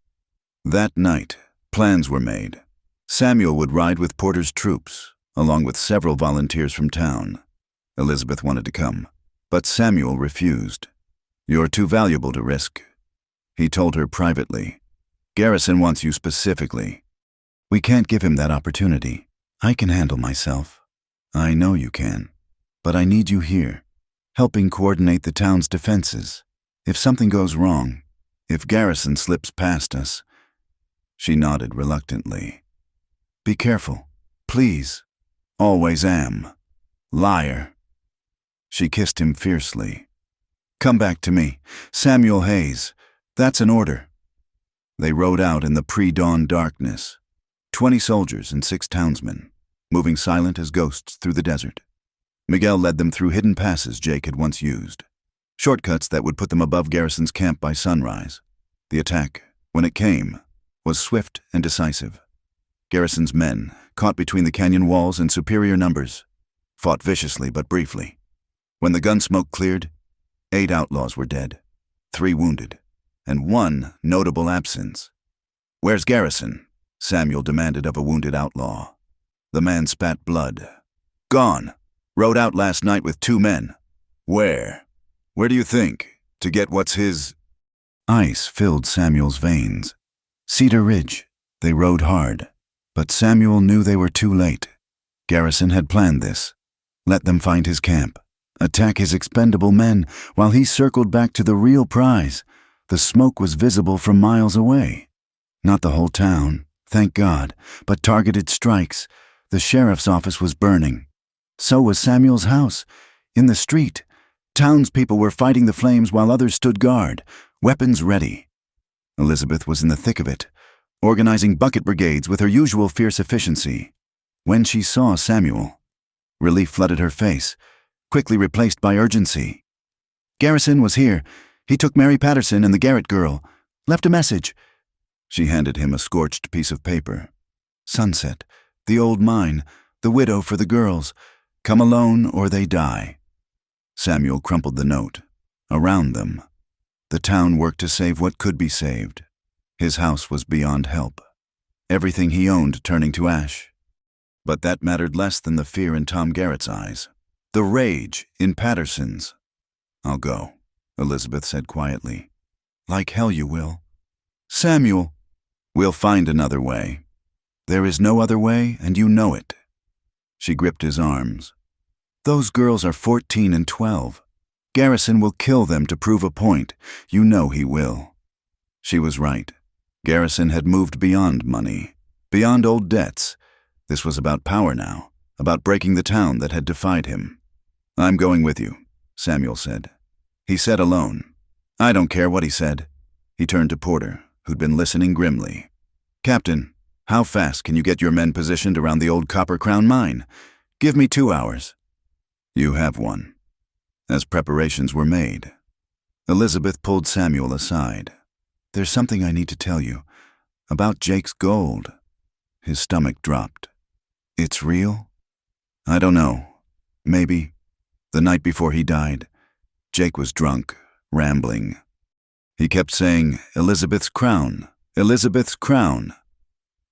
That night, plans were made. Samuel would ride with Porter's troops, along with several volunteers from town. Elizabeth wanted to come, but Samuel refused. You're too valuable to risk, he told her privately. Garrison wants you specifically. We can't give him that opportunity. I can handle myself. I know you can. But I need you here, helping coordinate the town's defenses. If something goes wrong, if Garrison slips past us." She nodded reluctantly. "Be careful, please." "Always am. Liar." She kissed him fiercely. "Come back to me. Samuel Hayes. That's an order." They rode out in the pre-dawn darkness, 20 soldiers and 6 townsmen, moving silent as ghosts through the desert. Miguel led them through hidden passes Jake had once used, shortcuts that would put them above Garrison's camp by sunrise. The attack, when it came, was swift and decisive. Garrison's men, caught between the canyon walls in superior numbers, fought viciously but briefly. When the gun smoke cleared, 8 outlaws were dead, 3 wounded, and 1 notable absence. "Where's Garrison?" Samuel demanded of a wounded outlaw. The man spat blood. "Gone. Rode out last night with 2 men." "Where? Where do you think? To get what's his?" Ice filled Samuel's veins. Cedar Ridge. They rode hard, but Samuel knew they were too late. Garrison had planned this. Let them find his camp, attack his expendable men, while he circled back to the real prize. The smoke was visible from miles away. Not the whole town, thank God, but targeted strikes. The sheriff's office was burning. So was Samuel's house. In the street, townspeople were fighting the flames while others stood guard, weapons ready. Elizabeth was in the thick of it, organizing bucket brigades with her usual fierce efficiency. When she saw Samuel, relief flooded her face, quickly replaced by urgency. "Garrison was here. He took Mary Patterson and the Garrett girl. Left a message." She handed him a scorched piece of paper. "Sunset, the old mine, the widow for the girls. Come alone or they die." Samuel crumpled the note. Around them, the town worked to save what could be saved. His house was beyond help. Everything he owned turning to ash. But that mattered less than the fear in Tom Garrett's eyes. The rage in Patterson's. "I'll go," Elizabeth said quietly. "Like hell you will." "Samuel." "We'll find another way. There is no other way, and you know it." She gripped his arms. "Those girls are 14 and 12. Garrison will kill them to prove a point. You know he will." She was right. Garrison had moved beyond money, beyond old debts. This was about power now, about breaking the town that had defied him. "I'm going with you," Samuel said. He said alone. "I don't care what he said." He turned to Porter, who'd been listening grimly. "Captain, how fast can you get your men positioned around the old Copper Crown mine? Give me 2 hours." "You have one." As preparations were made, Elizabeth pulled Samuel aside. "There's something I need to tell you. About Jake's gold." His stomach dropped. "It's real?" "I don't know. Maybe. The night before he died, Jake was drunk, rambling. He kept saying, 'Elizabeth's crown, Elizabeth's crown.'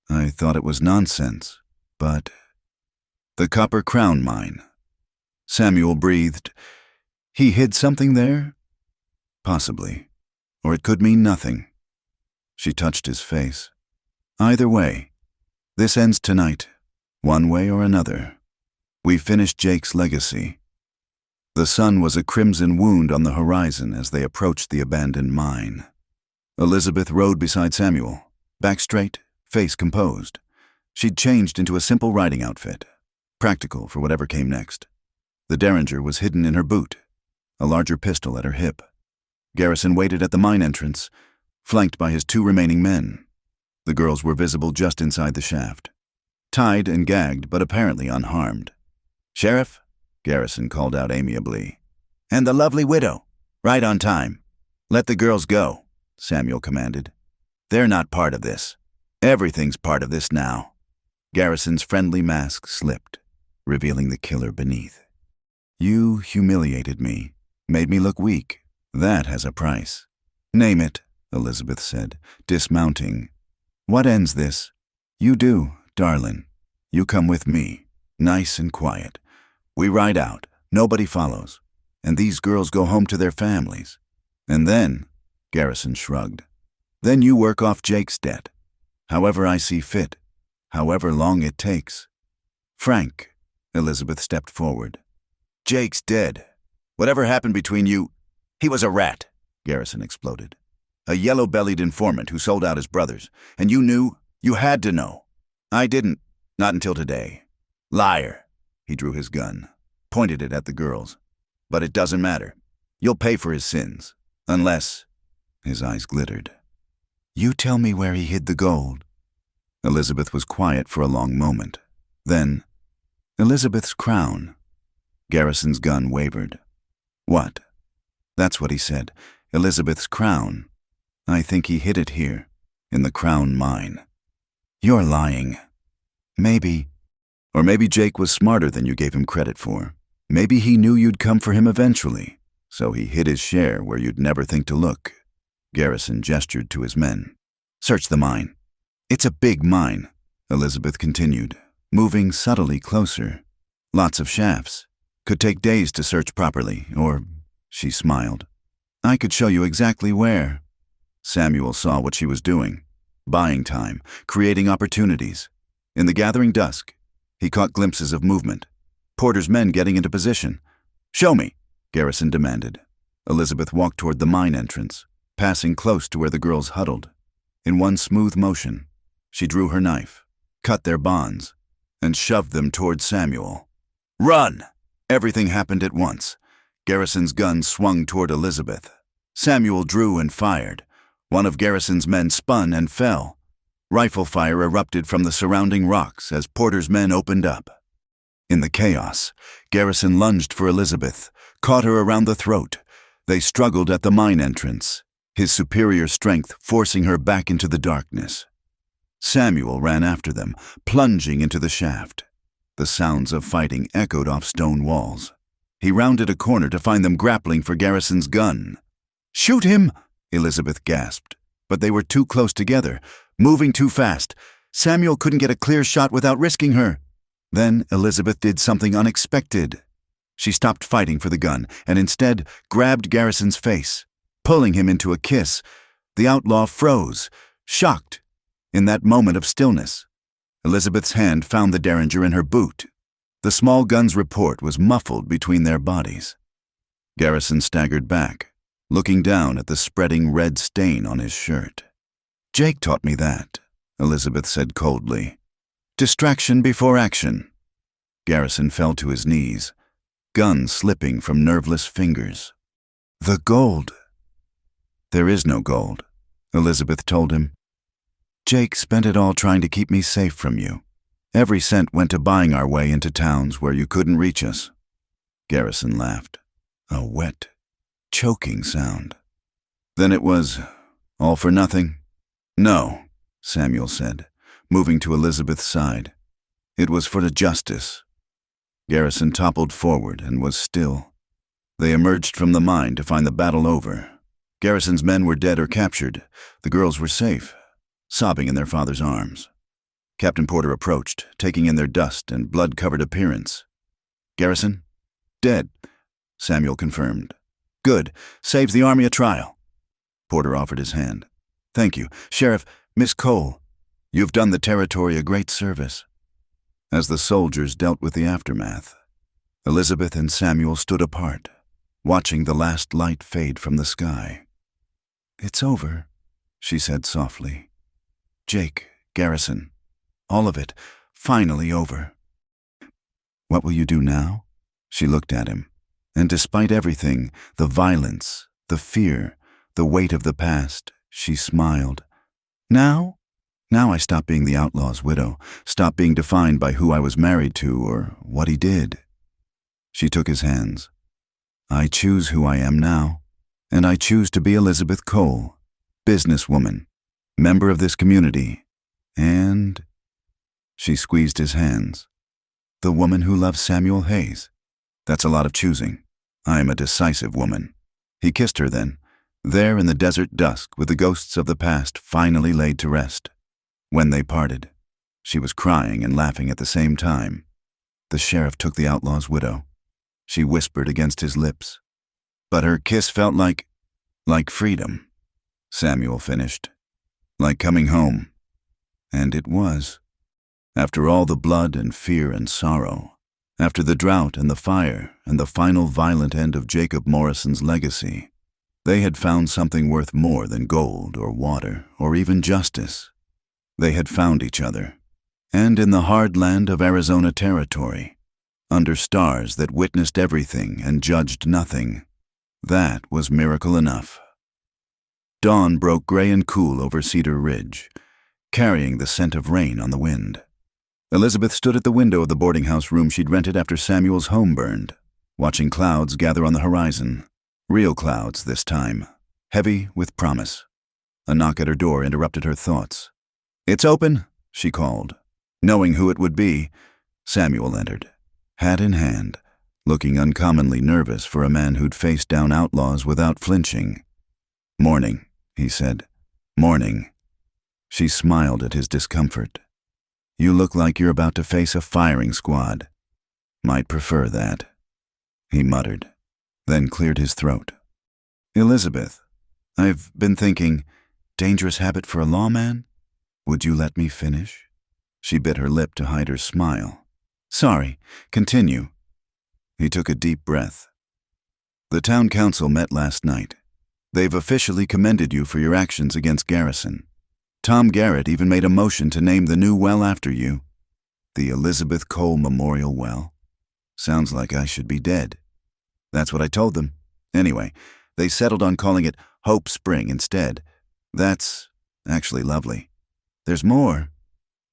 I thought it was nonsense, but—" "The Copper Crown mine." Samuel breathed. "He hid something there?" "Possibly. Or it could mean nothing." She touched his face. "Either way, this ends tonight, one way or another. We finished Jake's legacy." The sun was a crimson wound on the horizon as they approached the abandoned mine. Elizabeth rode beside Samuel, back straight, face composed. She'd changed into a simple riding outfit, practical for whatever came next. The derringer was hidden in her boot, a larger pistol at her hip. Garrison waited at the mine entrance, flanked by his 2 remaining men. The girls were visible just inside the shaft, tied and gagged but apparently unharmed. "Sheriff," Garrison called out amiably. "And the lovely widow. Right on time." "Let the girls go," Samuel commanded. "They're not part of this. Everything's part of this now." Garrison's friendly mask slipped, revealing the killer beneath. "You humiliated me, made me look weak. That has a price." "Name it," Elizabeth said, dismounting. "What ends this?" "You do, darling. You come with me, nice and quiet. We ride out, nobody follows, and these girls go home to their families. And then," Garrison shrugged, "then you work off Jake's debt. However I see fit, however long it takes." "Frank," Elizabeth stepped forward. Jake's dead. Whatever happened between you, he was a rat, Garrison exploded. A yellow-bellied informant who sold out his brothers. And you knew? You had to know. I didn't. Not until today. Liar. He drew his gun, pointed it at the girls. But it doesn't matter. You'll pay for his sins. Unless... His eyes glittered. You tell me where he hid the gold. Elizabeth was quiet for a long moment. Then, Elizabeth's crown. Garrison's gun wavered. What? That's what he said. Elizabeth's crown. I think he hid it here, in the crown mine. You're lying. Maybe. Or maybe Jake was smarter than you gave him credit for. Maybe he knew you'd come for him eventually, so he hid his share where you'd never think to look. Garrison gestured to his men. Search the mine. It's a big mine, Elizabeth continued, moving subtly closer. Lots of shafts. Could take days to search properly, or, she smiled, I could show you exactly where. Samuel saw what she was doing. Buying time, creating opportunities. In the gathering dusk, he caught glimpses of movement. Porter's men getting into position. Show me, Garrison demanded. Elizabeth walked toward the mine entrance, passing close to where the girls huddled. In one smooth motion, she drew her knife, cut their bonds, and shoved them toward Samuel. Run! Everything happened at once. Garrison's gun swung toward Elizabeth. Samuel drew and fired. One of Garrison's men spun and fell. Rifle fire erupted from the surrounding rocks as Porter's men opened up. In the chaos, Garrison lunged for Elizabeth, caught her around the throat. They struggled at the mine entrance, his superior strength forcing her back into the darkness. Samuel ran after them, plunging into the shaft. The sounds of fighting echoed off stone walls. He rounded a corner to find them grappling for Garrison's gun. Shoot him! Elizabeth gasped. But they were too close together, moving too fast. Samuel couldn't get a clear shot without risking her. Then Elizabeth did something unexpected. She stopped fighting for the gun and instead grabbed Garrison's face, pulling him into a kiss. The outlaw froze, shocked. In that moment of stillness, Elizabeth's hand found the derringer in her boot. The small gun's report was muffled between their bodies. Garrison staggered back, looking down at the spreading red stain on his shirt. Jake taught me that, Elizabeth said coldly. Distraction before action. Garrison fell to his knees, gun slipping from nerveless fingers. The gold. There is no gold, Elizabeth told him. Jake spent it all trying to keep me safe from you. Every cent went to buying our way into towns where you couldn't reach us. Garrison laughed. A wet, choking sound. Then it was all for nothing? No, Samuel said, moving to Elizabeth's side. It was for the justice. Garrison toppled forward and was still. They emerged from the mine to find the battle over. Garrison's men were dead or captured. The girls were safe, sobbing in their father's arms. Captain Porter approached, taking in their dust and blood-covered appearance. Garrison? Dead, Samuel confirmed. Good. Saves the army a trial. Porter offered his hand. Thank you. Sheriff, Miss Cole, you've done the territory a great service. As the soldiers dealt with the aftermath, Elizabeth and Samuel stood apart, watching the last light fade from the sky. It's over, she said softly. Jake, Garrison, all of it, finally over. What will you do now? She looked at him, and despite everything, the violence, the fear, the weight of the past, she smiled. Now? Now I stop being the outlaw's widow, stop being defined by who I was married to or what he did. She took his hands. I choose who I am now, and I choose to be Elizabeth Cole, businesswoman, member of this community, and... She squeezed his hands. The woman who loves Samuel Hayes. That's a lot of choosing. I am a decisive woman. He kissed her then, there in the desert dusk with the ghosts of the past finally laid to rest. When they parted, she was crying and laughing at the same time. The sheriff took the outlaw's widow. She whispered against his lips. But her kiss felt like freedom, Samuel finished. Like coming home. And it was. After all the blood and fear and sorrow, After the drought and the fire and the final violent end of Jacob Morrison's legacy, they had found something worth more than gold or water or even justice. They had found each other, and in the hard land of Arizona Territory, under stars that witnessed everything and judged nothing. That was miracle enough. Dawn broke gray and cool over Cedar Ridge, carrying the scent of rain on the wind. Elizabeth stood at the window of the boarding house room she'd rented after Samuel's home burned, watching clouds gather on the horizon. Real clouds this time, heavy with promise. A knock at her door interrupted her thoughts. "It's open," she called. Knowing who it would be, Samuel entered, hat in hand, looking uncommonly nervous for a man who'd faced down outlaws without flinching. "Morning," he said. "Morning." She smiled at his discomfort. "You look like you're about to face a firing squad." "Might prefer that," he muttered, then cleared his throat. "Elizabeth, I've been thinking, dangerous habit for a lawman? Would you let me finish?" She bit her lip to hide her smile. "Sorry, continue." He took a deep breath. "The town council met last night. They've officially commended you for your actions against Garrison. Tom Garrett even made a motion to name the new well after you, the Elizabeth Cole Memorial Well. Sounds like I should be dead. That's what I told them. Anyway, they settled on calling it Hope Spring instead. That's actually lovely. There's more."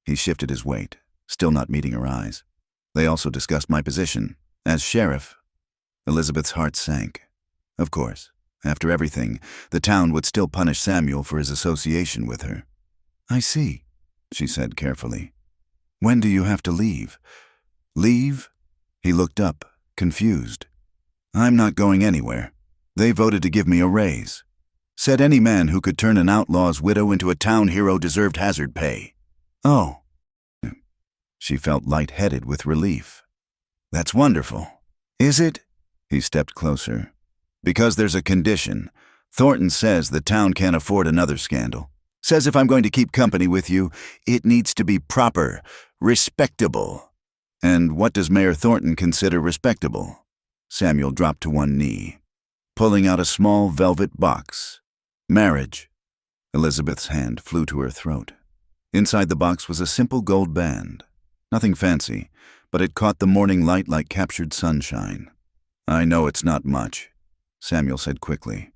He shifted his weight, still not meeting her eyes. "They also discussed my position as sheriff." Elizabeth's heart sank. Of course, after everything, the town would still punish Samuel for his association with her. "I see," she said carefully. "When do you have to leave?" "Leave?" He looked up, confused. "I'm not going anywhere. They voted to give me a raise. Said any man who could turn an outlaw's widow into a town hero deserved hazard pay." "Oh." She felt lightheaded with relief. "That's wonderful." "Is it?" He stepped closer. "Because there's a condition. Thornton says the town can't afford another scandal. Says if I'm going to keep company with you, it needs to be proper, respectable." "And what does Mayor Thornton consider respectable?" Samuel dropped to one knee, pulling out a small velvet box. "Marriage." Elizabeth's hand flew to her throat. Inside the box was a simple gold band. Nothing fancy, but it caught the morning light like captured sunshine. "I know it's not much," Samuel said quickly.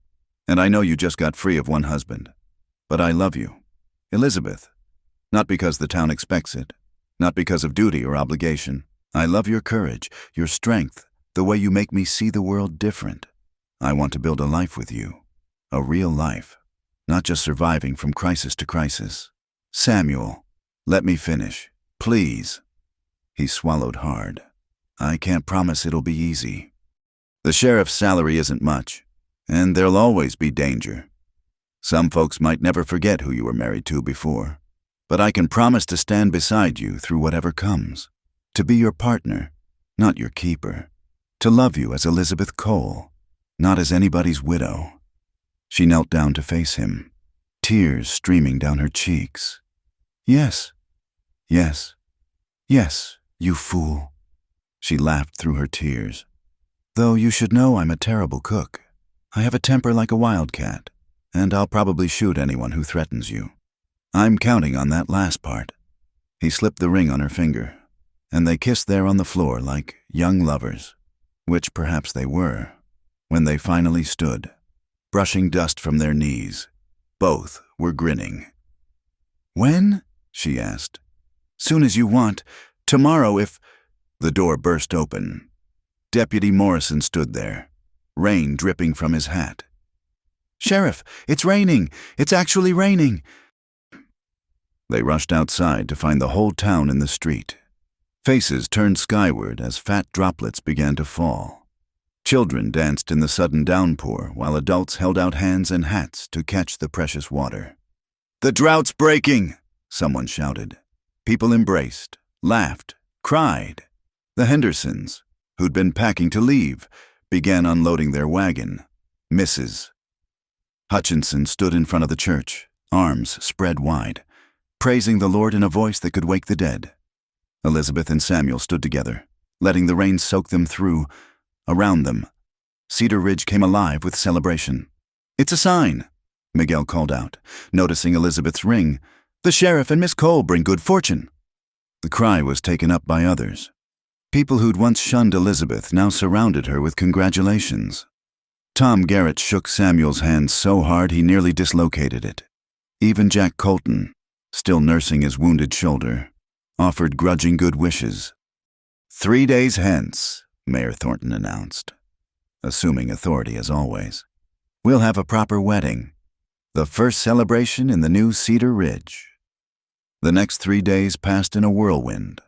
"And I know you just got free of one husband. But I love you, Elizabeth. Not because the town expects it, not because of duty or obligation. I love your courage, your strength, the way you make me see the world different. I want to build a life with you, a real life, not just surviving from crisis to crisis." "Samuel, let me finish, please." He swallowed hard. "I can't promise it'll be easy. The sheriff's salary isn't much, and there'll always be danger. Some folks might never forget who you were married to before, but I can promise to stand beside you through whatever comes, to be your partner, not your keeper, to love you as Elizabeth Cole, not as anybody's widow." She knelt down to face him, tears streaming down her cheeks. "Yes, yes, yes, you fool." She laughed through her tears. "Though you should know I'm a terrible cook. I have a temper like a wildcat, and I'll probably shoot anyone who threatens you. I'm counting on that last part." He slipped the ring on her finger, and they kissed there on the floor like young lovers, which perhaps they were, when they finally stood, brushing dust from their knees. Both were grinning. "When?" she asked. "Soon as you want. Tomorrow if—" The door burst open. Deputy Morrison stood there, rain dripping from his hat. "Sheriff, it's raining! It's actually raining!" They rushed outside to find the whole town in the street. Faces turned skyward as fat droplets began to fall. Children danced in the sudden downpour while adults held out hands and hats to catch the precious water. "The drought's breaking!" someone shouted. People embraced, laughed, cried. The Hendersons, who'd been packing to leave, began unloading their wagon. Mrs. Hutchinson stood in front of the church, arms spread wide, praising the Lord in a voice that could wake the dead. Elizabeth and Samuel stood together, letting the rain soak them through. Around them, Cedar Ridge came alive with celebration. "It's a sign," Miguel called out, noticing Elizabeth's ring. "The sheriff and Miss Cole bring good fortune." The cry was taken up by others. People who'd once shunned Elizabeth now surrounded her with congratulations. Tom Garrett shook Samuel's hand so hard he nearly dislocated it. Even Jack Colton, still nursing his wounded shoulder, offered grudging good wishes. 3 days hence," Mayor Thornton announced, assuming authority as always, "we'll have a proper wedding. The first celebration in the new Cedar Ridge." The next 3 days passed in a whirlwind.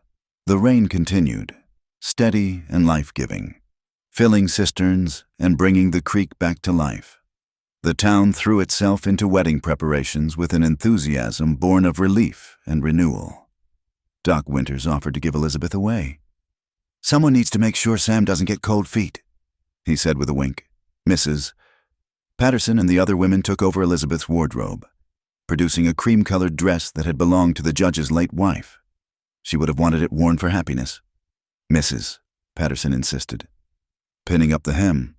The rain continued, steady and life-giving, filling cisterns and bringing the creek back to life. The town threw itself into wedding preparations with an enthusiasm born of relief and renewal. Doc Winters offered to give Elizabeth away. "Someone needs to make sure Sam doesn't get cold feet," he said with a wink. Mrs. Patterson and the other women took over Elizabeth's wardrobe, producing a cream-colored dress that had belonged to the judge's late wife. She would have wanted it worn for happiness. "Mrs." Patterson insisted, pinning up the hem.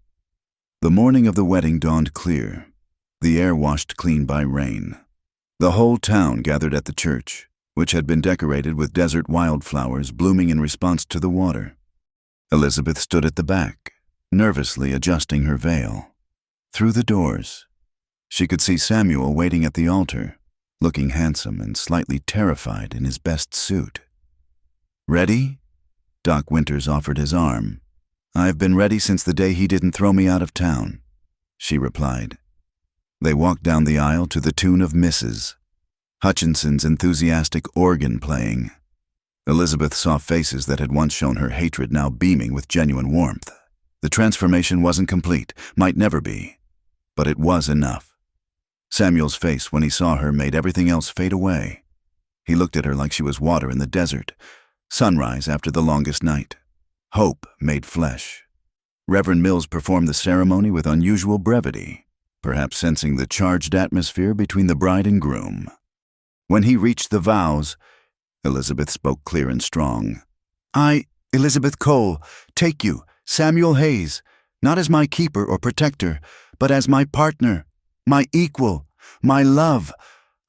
The morning of the wedding dawned clear, the air washed clean by rain. The whole town gathered at the church, which had been decorated with desert wildflowers blooming in response to the water. Elizabeth stood at the back, nervously adjusting her veil. Through the doors, she could see Samuel waiting at the altar, looking handsome and slightly terrified in his best suit. "Ready?" Doc Winters offered his arm. "I've been ready since the day he didn't throw me out of town," she replied. They walked down the aisle to the tune of Mrs. Hutchinson's enthusiastic organ playing. Elizabeth saw faces that had once shown her hatred now beaming with genuine warmth. The transformation wasn't complete, might never be, but it was enough. Samuel's face when he saw her made everything else fade away. He looked at her like she was water in the desert, sunrise after the longest night. Hope made flesh. Reverend Mills performed the ceremony with unusual brevity, perhaps sensing the charged atmosphere between the bride and groom. When he reached the vows, Elizabeth spoke clear and strong. "I, Elizabeth Cole, take you, Samuel Hayes, not as my keeper or protector, but as my partner, my equal, my love.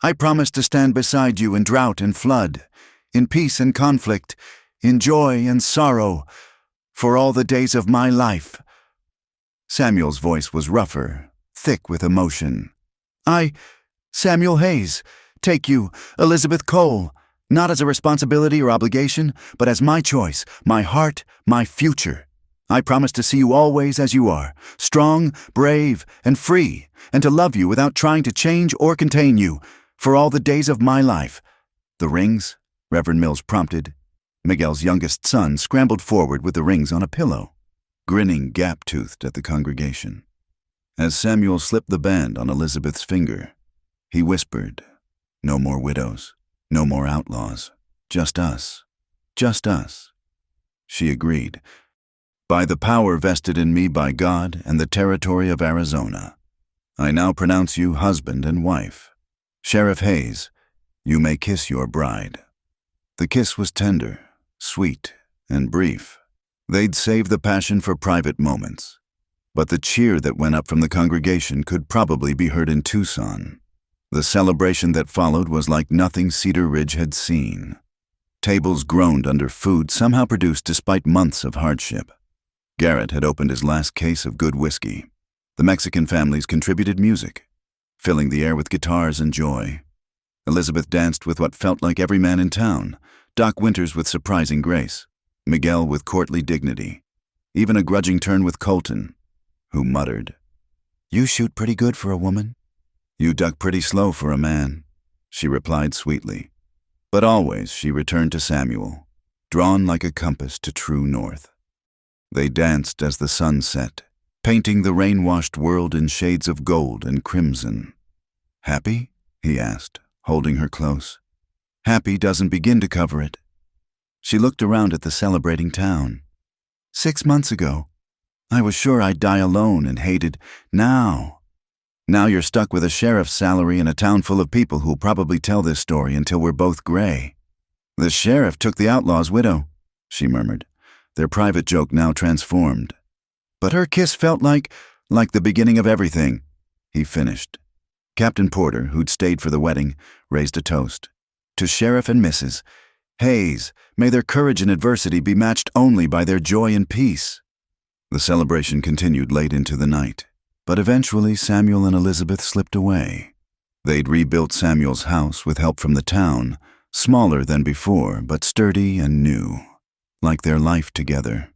I promise to stand beside you in drought and flood, in peace and conflict, in joy and sorrow, for all the days of my life." Samuel's voice was rougher, thick with emotion. "I, Samuel Hayes, take you, Elizabeth Cole, not as a responsibility or obligation, but as my choice, my heart, my future. I promise to see you always as you are, strong, brave, and free, and to love you without trying to change or contain you, for all the days of my life." "The rings?" Reverend Mills prompted. Miguel's youngest son scrambled forward with the rings on a pillow, grinning gap-toothed at the congregation. As Samuel slipped the band on Elizabeth's finger, he whispered, "No more widows, no more outlaws, just us, just us." She agreed. "By the power vested in me by God and the territory of Arizona, I now pronounce you husband and wife. Sheriff Hayes, you may kiss your bride." The kiss was tender, sweet, and brief. They'd save the passion for private moments, but the cheer that went up from the congregation could probably be heard in Tucson. The celebration that followed was like nothing Cedar Ridge had seen. Tables groaned under food somehow produced despite months of hardship. Garrett had opened his last case of good whiskey. The Mexican families contributed music, filling the air with guitars and joy. Elizabeth danced with what felt like every man in town, Doc Winters with surprising grace, Miguel with courtly dignity, even a grudging turn with Colton, who muttered, "You shoot pretty good for a woman." "You duck pretty slow for a man," she replied sweetly. But always she returned to Samuel, drawn like a compass to true north. They danced as the sun set, painting the rain-washed world in shades of gold and crimson. "Happy?" he asked, holding her close. "Happy doesn't begin to cover it." She looked around at the celebrating town. 6 months ago, I was sure I'd die alone and hated. Now you're stuck with a sheriff's salary and a town full of people who'll probably tell this story until we're both gray. "The sheriff took the outlaw's widow," she murmured. their private joke now transformed. But her kiss felt like the beginning of everything, he finished. Captain Porter, who'd stayed for the wedding, raised a toast. To Sheriff and Mrs. Hayes, may their courage in adversity be matched only by their joy in peace. The celebration continued late into the night, but eventually Samuel and Elizabeth slipped away. They'd rebuilt Samuel's house with help from the town, smaller than before, but sturdy and new, like their life together.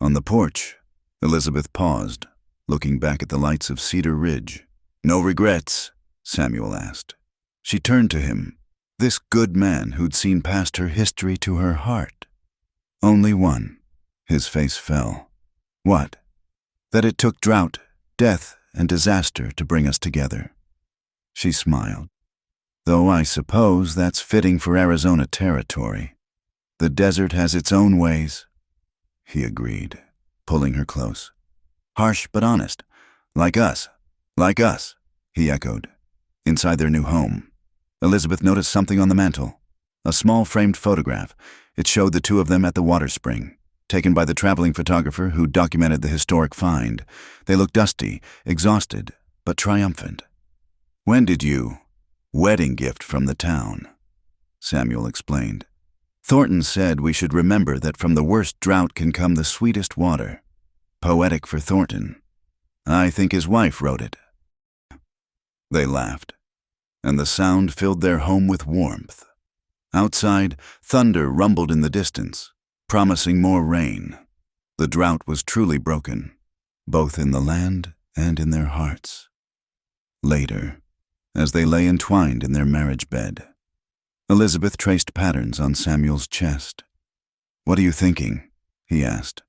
On the porch, Elizabeth paused, looking back at the lights of Cedar Ridge. "No regrets?" Samuel asked. She turned to him, this good man who'd seen past her history to her heart. "Only one." His face fell. "What?" "That it took drought, death, and disaster to bring us together." She smiled. "Though I suppose that's fitting for Arizona territory. The desert has its own ways." He agreed, pulling her close. "Harsh but honest. Like us. Like us," he echoed. Inside their new home, Elizabeth noticed something on the mantel. A small framed photograph. It showed the two of them at the water spring, taken by the traveling photographer who documented the historic find. They looked dusty, exhausted, but triumphant. "When did you? Wedding gift from the town," Samuel explained. "Thornton said we should remember that from the worst drought can come the sweetest water. Poetic for Thornton. I think his wife wrote it." They laughed, and the sound filled their home with warmth. Outside, thunder rumbled in the distance, promising more rain. The drought was truly broken, both in the land and in their hearts. Later, as they lay entwined in their marriage bed, Elizabeth traced patterns on Samuel's chest. "What are you thinking?" he asked.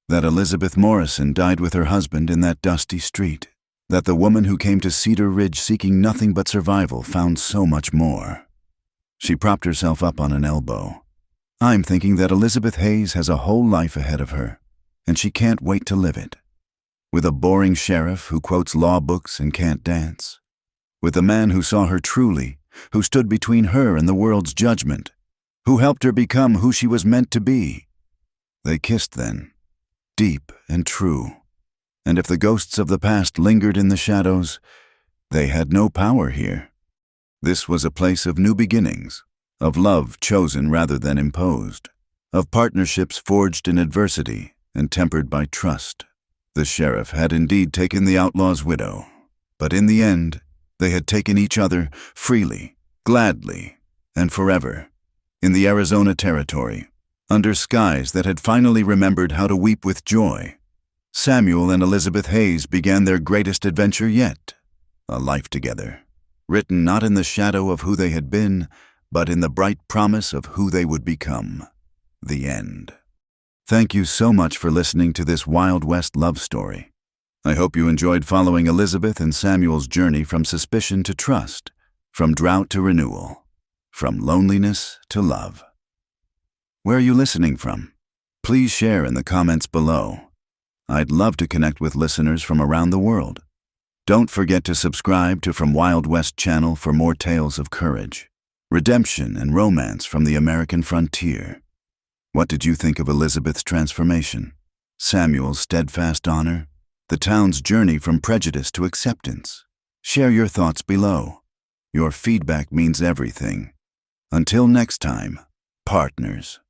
"That Elizabeth Morrison died with her husband in that dusty street. That the woman who came to Cedar Ridge seeking nothing but survival found so much more." She propped herself up on an elbow. "I'm thinking that Elizabeth Hayes has a whole life ahead of her, and she can't wait to live it. With a boring sheriff who quotes law books and can't dance. With a man who saw her truly, who stood between her and the world's judgment, who helped her become who she was meant to be." They kissed then, deep and true. And if the ghosts of the past lingered in the shadows, they had no power here. This was a place of new beginnings, of love chosen rather than imposed, of partnerships forged in adversity and tempered by trust. The sheriff had indeed taken the outlaw's widow, but in the end, they had taken each other freely, gladly, and forever, in the Arizona territory, under skies that had finally remembered how to weep with joy. Samuel and Elizabeth Hayes began their greatest adventure yet, a life together, written not in the shadow of who they had been, but in the bright promise of who they would become. The end. Thank you so much for listening to this Wild West love story. I hope you enjoyed following Elizabeth and Samuel's journey from suspicion to trust, from drought to renewal, from loneliness to love. Where are you listening from? Please share in the comments below. I'd love to connect with listeners from around the world. Don't forget to subscribe to From Wild West channel for more tales of courage, redemption, and romance from the American frontier. What did you think of Elizabeth's transformation? Samuel's steadfast honor? The town's journey from prejudice to acceptance? Share your thoughts below. Your feedback means everything. Until next time, partners.